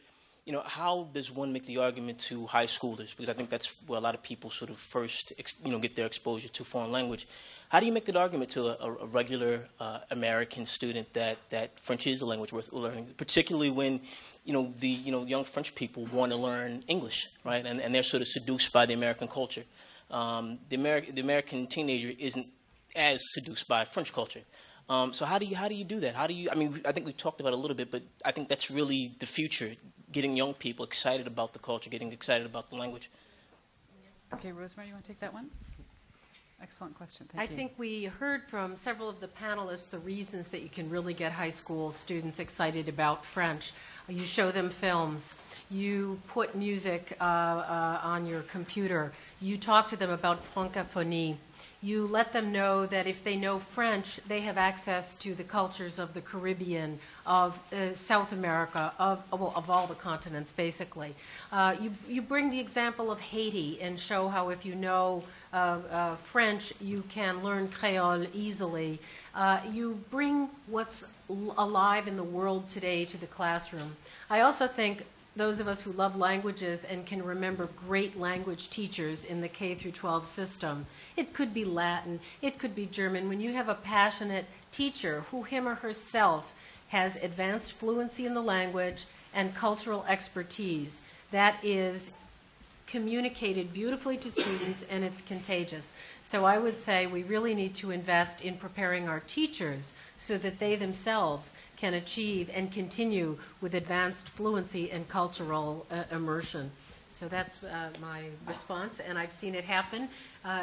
how does one make the argument to high schoolers? Because I think that's where a lot of people sort of first, get their exposure to foreign language. How do you make that argument to a regular American student that French is a language worth learning, particularly when, the young French people want to learn English, right? And they're sort of seduced by the American culture. The American teenager isn't as seduced by French culture. So how do you do that? I think we talked about it a little bit, but I think that's really the future, getting young people excited about the culture, getting excited about the language. Okay, Rosemary, you want to take that one? Excellent question. Thank you. I think we heard from several of the panelists the reasons that you can really get high school students excited about French. You show them films. You put music on your computer. You talk to them about francophonie. You let them know that if they know French, they have access to the cultures of the Caribbean, of South America, of all the continents, basically. You bring the example of Haiti and show how if you know French, you can learn Creole easily. You bring what's alive in the world today to the classroom. I also think those of us who love languages and can remember great language teachers in the K through 12 system, it could be Latin, it could be German. When you have a passionate teacher who him or herself has advanced fluency in the language and cultural expertise, that is communicated beautifully to students, and it's contagious. So I would say we really need to invest in preparing our teachers so that they themselves can achieve and continue with advanced fluency and cultural immersion. So that's my response, and I've seen it happen.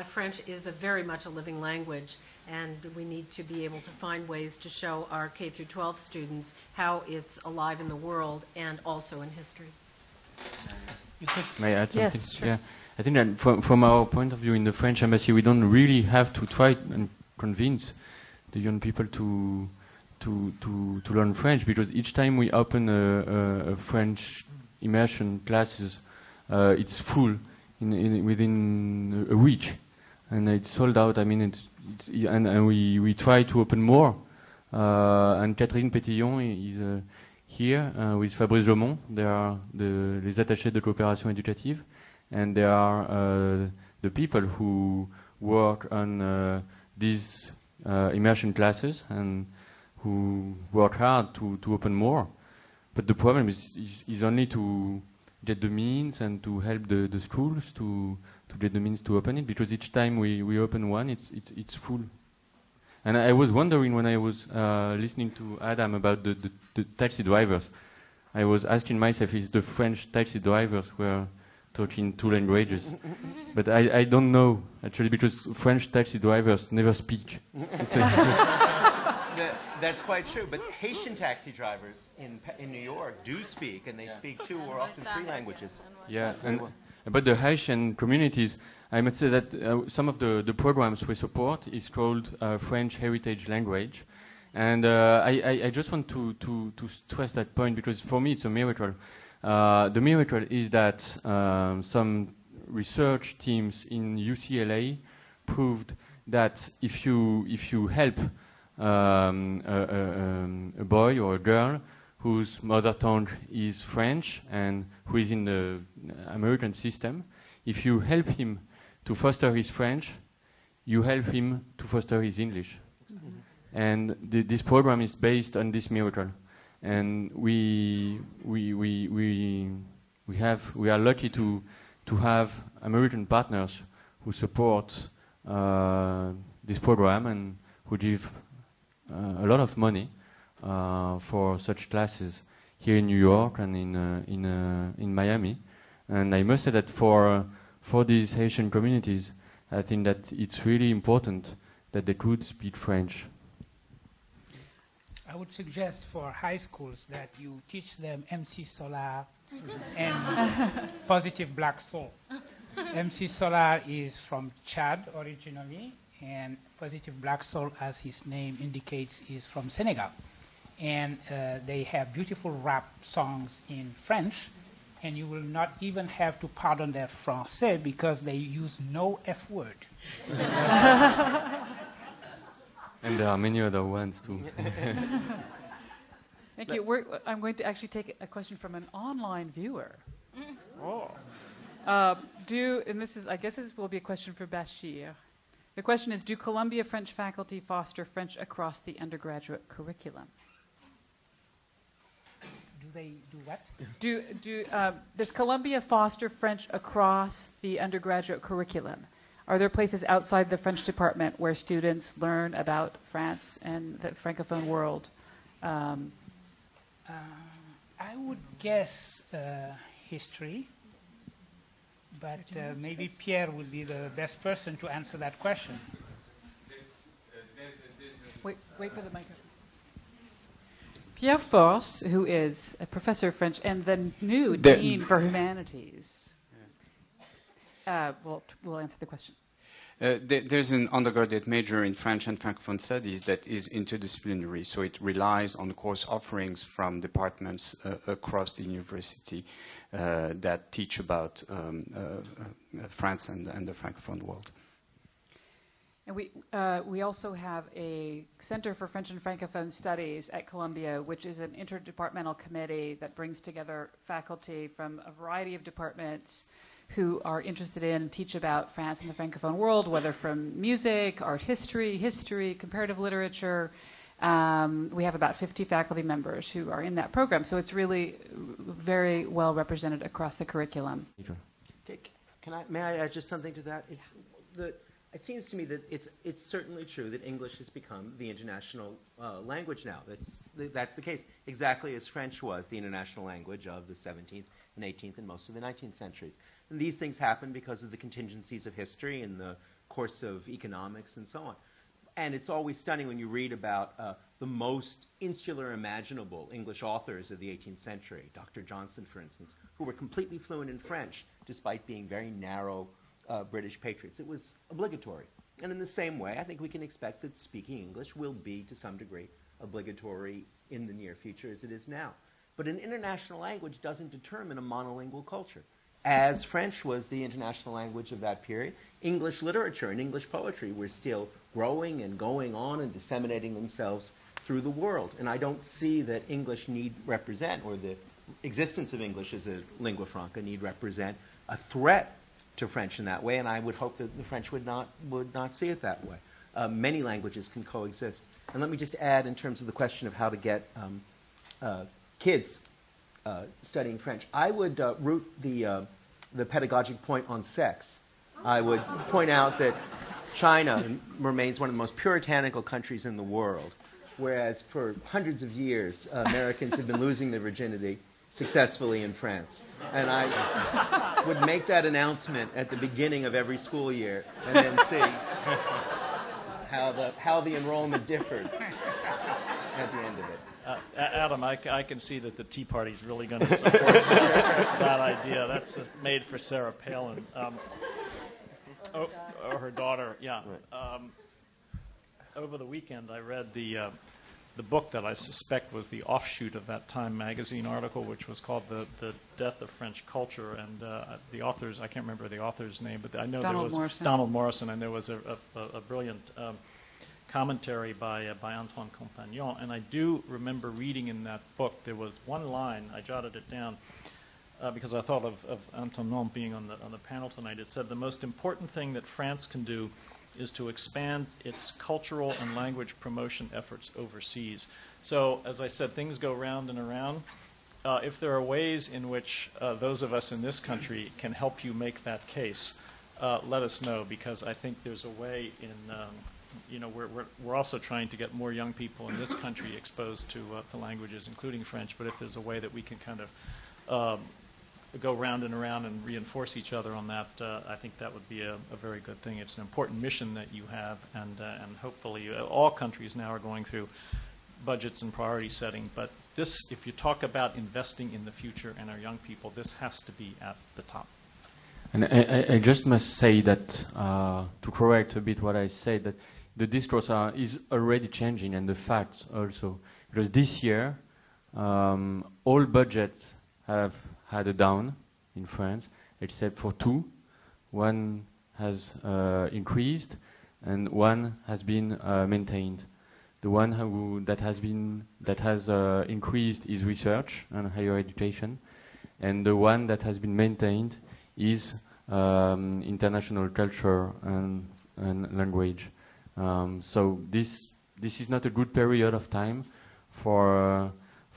French is very much a living language, and we need to be able to find ways to show our K through 12 students how it's alive in the world and also in history. May I add something? Yes, sure. Yeah. I think that from our point of view in the French embassy, we don't really have to try and convince the young people to learn French, because each time we open a French immersion classes, it's full within a week, and it's sold out. I mean, and we try to open more. And Catherine Pétillon is here with Fabrice Jomont. They are les attachés de coopération éducative, and they are the people who work on these immersion classes and who work hard to open more. But the problem is only to get the means and to help the schools to get the means to open it, because each time we open one, it's full. And I was wondering when I was listening to Adam about the taxi drivers, I was asking myself if the French taxi drivers were talking two languages. But I don't know, actually, because French taxi drivers never speak. That's quite true, but Haitian taxi drivers in New York do speak, and they speak two or often three languages. Yeah, and about the Haitian communities, I must say that some of the programs we support is called French Heritage Language, and I just want to stress that point, because for me it's a miracle. The miracle is that some research teams in UCLA proved that if you help a boy or a girl whose mother tongue is French and who is in the American system, if you help him to foster his French, you help him to foster his English. Mm-hmm. And this program is based on this miracle. And we are lucky to have American partners who support this program and who give a lot of money for such classes here in New York and in Miami. And I must say that for these Haitian communities, I think that it's really important that they could speak French. I would suggest for high schools that you teach them MC Solar and positive black soul. MC Solar is from Chad originally, and positive black soul, as his name indicates, is from Senegal. And they have beautiful rap songs in French, and you will not even have to pardon their français because they use no F word. And there are many other ones too. Thank you. I'm going to actually take a question from an online viewer. Oh. And this is, I guess this will be a question for Bachir. The question is, do Columbia French faculty foster French across the undergraduate curriculum? Do they do what? Does Columbia foster French across the undergraduate curriculum? Are there places outside the French department where students learn about France and the Francophone world? I would guess history, but maybe Pierre will be the best person to answer that question. Wait for the microphone. Pierre Force, who is a professor of French and the new Dean for Humanities, will answer the question. There's an undergraduate major in French and Francophone studies that is interdisciplinary, so it relies on course offerings from departments across the university that teach about France and the Francophone world. And we also have a Center for French and Francophone Studies at Columbia, which is an interdepartmental committee that brings together faculty from a variety of departments who are interested in and teach about France and the Francophone world, whether from music, art history, comparative literature. We have about 50 faculty members who are in that program, so it's really very well represented across the curriculum. Okay, may I add just something to that? It seems to me that it's certainly true that English has become the international language now. That's the case, exactly as French was the international language of the 17th and 18th and most of the 19th centuries. And these things happen because of the contingencies of history and the course of economics and so on. And it's always stunning when you read about the most insular imaginable English authors of the 18th century, Dr. Johnson, for instance, who were completely fluent in French despite being very narrow British patriots. It was obligatory. And in the same way, I think we can expect that speaking English will be, to some degree, obligatory in the near future as it is now. But an international language doesn't determine a monolingual culture. As French was the international language of that period, English literature and English poetry were still growing and going on and disseminating themselves through the world. And I don't see that English need represent, or the existence of English as a lingua franca need represent, a threat to French in that way, and I would hope that the French would not see it that way. Many languages can coexist. And let me just add, in terms of the question of how to get kids studying French, I would root the pedagogic point on sex. I would point out that China remains one of the most puritanical countries in the world, whereas for hundreds of years, Americans have been losing their virginity successfully in France. And I would make that announcement at the beginning of every school year and then see how the enrollment differed at the end of it. Adam, I can see that the Tea Party's really going to support that idea. That's made for Sarah Palin. Or her daughter, yeah. Over the weekend, I read the book that I suspect was the offshoot of that Time magazine article, which was called The Death of French Culture. And the authors, I can't remember the author's name, but I know there was Donald Morrison, and there was a brilliant commentary by Antonin Compagnon. And I do remember reading in that book, there was one line, I jotted it down, because I thought of Antonin being on the panel tonight. It said, the most important thing that France can do is to expand its cultural and language promotion efforts overseas. So, as I said, things go round and around. If there are ways in which those of us in this country can help you make that case, let us know, because I think there's a way in, we're also trying to get more young people in this country exposed to languages, including French, but if there's a way that we can kind of go round and around and reinforce each other on that, I think that would be a very good thing. It's an important mission that you have, and hopefully all countries now are going through budgets and priority setting. But this, if you talk about investing in the future and our young people, this has to be at the top. And I just must say that, to correct a bit what I said, that the discourse is already changing, and the facts also. Because this year, all budgets have had a down in France, except for two. One has increased, and one has been maintained. The one that has increased is research and higher education, and the one that has been maintained is international culture and language. So this is not a good period of time for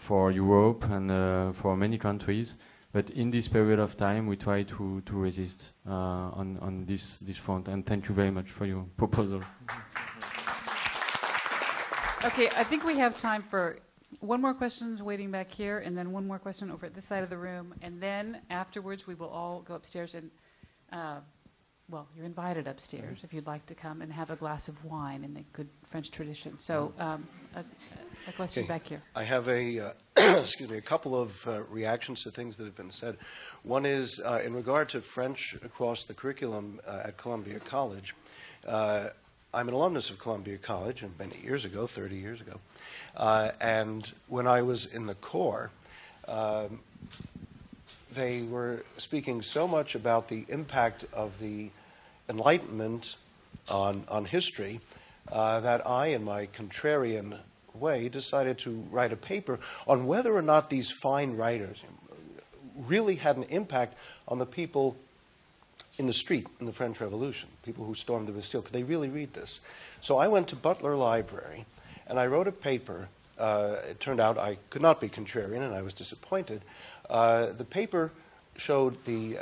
Europe and for many countries. But in this period of time, we try to resist on this front. And thank you very much for your proposal. Okay, I think we have time for one more question waiting back here, and then one more question over at this side of the room. And then afterwards, we will all go upstairs and, well, you're invited upstairs if you'd like to come and have a glass of wine in the good French tradition. So a question back here. I have a excuse me, a couple of reactions to things that have been said. One is in regard to French across the curriculum at Columbia College. I'm an alumnus of Columbia College, and many years ago, 30 years ago. And when I was in the Corps, they were speaking so much about the impact of the Enlightenment on history that I, in my contrarian way, decided to write a paper on whether or not these fine writers really had an impact on the people in the street in the French Revolution, people who stormed the Bastille. Could they really read this? So I went to Butler Library, and I wrote a paper. It turned out I could not be contrarian, and I was disappointed. The paper showed the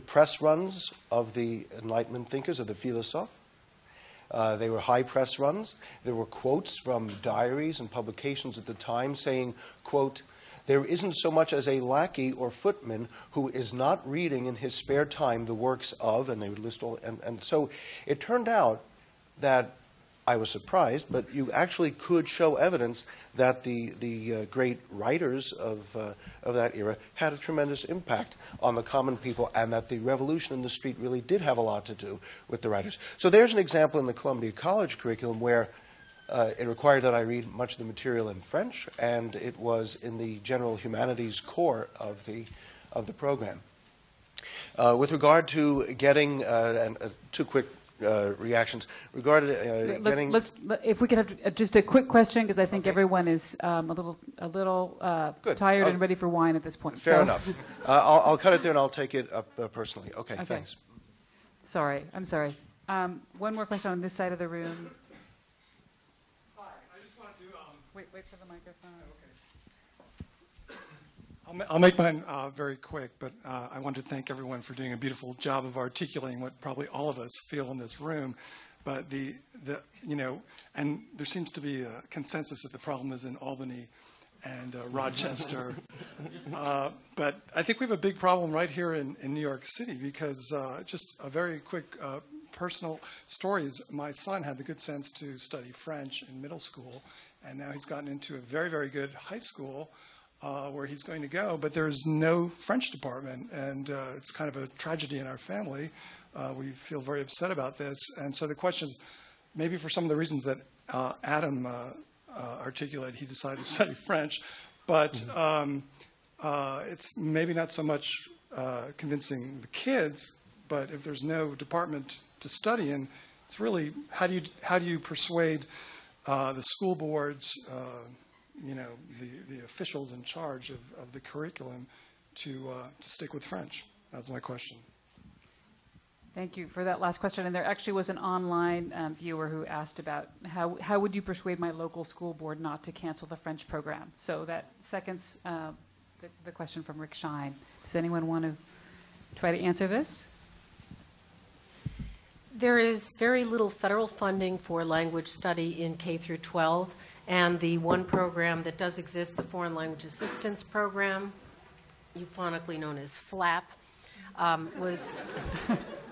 press runs of the Enlightenment thinkers, of the philosophes. They were high press runs. There were quotes from diaries and publications at the time saying, quote, "There isn't so much as a lackey or footman who is not reading in his spare time the works of," and they would list all, and so it turned out that, I was surprised, but you actually could show evidence that the great writers of that era had a tremendous impact on the common people, and that the revolution in the street really did have a lot to do with the writers. So there's an example in the Columbia College curriculum where it required that I read much of the material in French, and it was in the general humanities core of the program. With regard to getting, and two quick reactions regarding getting. If we could have just a quick question, because I think everyone is a little tired and ready for wine at this point. Fair enough. I'll cut it there and I'll take it up personally. Okay, thanks. Sorry, I'm sorry. One more question on this side of the room. Hi, I just wanted to. Wait for the microphone. Okay. I'll make mine very quick, but I want to thank everyone for doing a beautiful job of articulating what probably all of us feel in this room. But and there seems to be a consensus that the problem is in Albany and Rochester. But I think we have a big problem right here in New York City, because just a very quick personal story is my son had the good sense to study French in middle school, and now he's gotten into a very, very good high school where he's going to go, but there's no French department, and it's kind of a tragedy in our family. We feel very upset about this, and so the question is, maybe for some of the reasons that Adam articulated, he decided to study French, but it's maybe not so much convincing the kids, but if there's no department to study in, it's really how do you persuade the school boards, the officials in charge of the curriculum to stick with French? That's my question. Thank you for that last question. And there actually was an online viewer who asked about how would you persuade my local school board not to cancel the French program? So that seconds the question from Rick Shine. Does anyone want to try to answer this? There is very little federal funding for language study in K through 12, and the one program that does exist, the Foreign Language Assistance Program, euphonically known as FLAP, was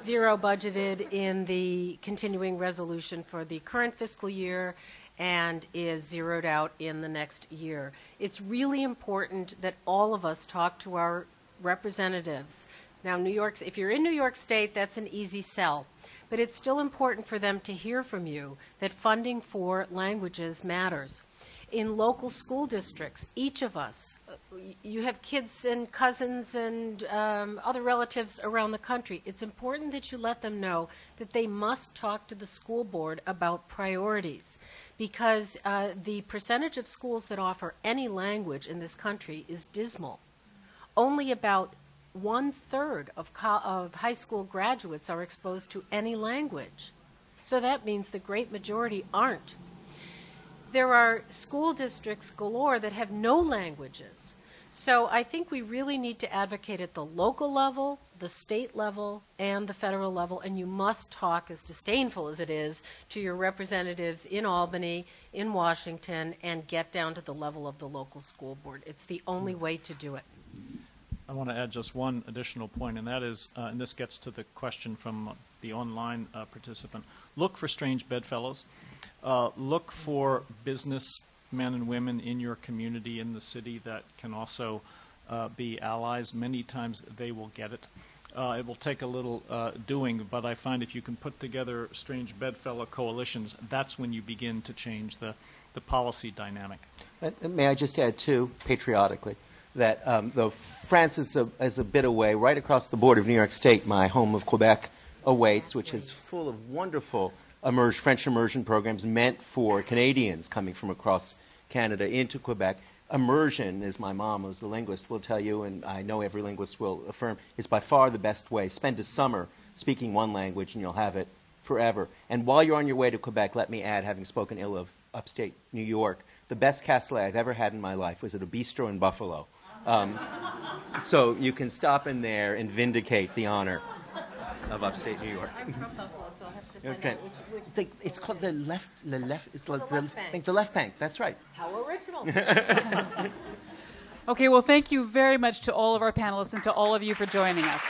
zero budgeted in the continuing resolution for the current fiscal year and is zeroed out in the next year. It's really important that all of us talk to our representatives. Now, if you're in New York State, that's an easy sell. But it's still important for them to hear from you that funding for languages matters. In local school districts, each of us, you have kids and cousins and other relatives around the country. It's important that you let them know that they must talk to the school board about priorities, because the percentage of schools that offer any language in this country is dismal. Only about 1/3 of high school graduates are exposed to any language. So that means the great majority aren't. There are school districts galore that have no languages. So I think we really need to advocate at the local level, the state level, and the federal level, and you must talk, as disdainful as it is, to your representatives in Albany, in Washington, and get down to the level of the local school board. It's the only way to do it. I want to add just one additional point, and that is, and this gets to the question from the online participant, look for strange bedfellows. Look for businessmen and women in your community, in the city, that can also be allies. Many times they will get it. It will take a little doing, but I find if you can put together strange bedfellow coalitions, that's when you begin to change the policy dynamic. May I just add, too, patriotically, that though France is a bit away, right across the border of New York State, my home of Quebec awaits, which is full of wonderful French immersion programs meant for Canadians coming from across Canada into Quebec. Immersion, as my mom, who's a linguist, will tell you, and I know every linguist will affirm, is by far the best way. Spend a summer speaking one language and you'll have it forever. And while you're on your way to Quebec, let me add, having spoken ill of upstate New York, the best cassoulet I've ever had in my life was at a bistro in Buffalo. So you can stop in there and vindicate the honor of upstate New York. I'm from Buffalo, so I'll have to find Okay. out which It's called the left. It's like the left bank. The left bank. That's right. How original. Okay, well, thank you very much to all of our panelists and to all of you for joining us.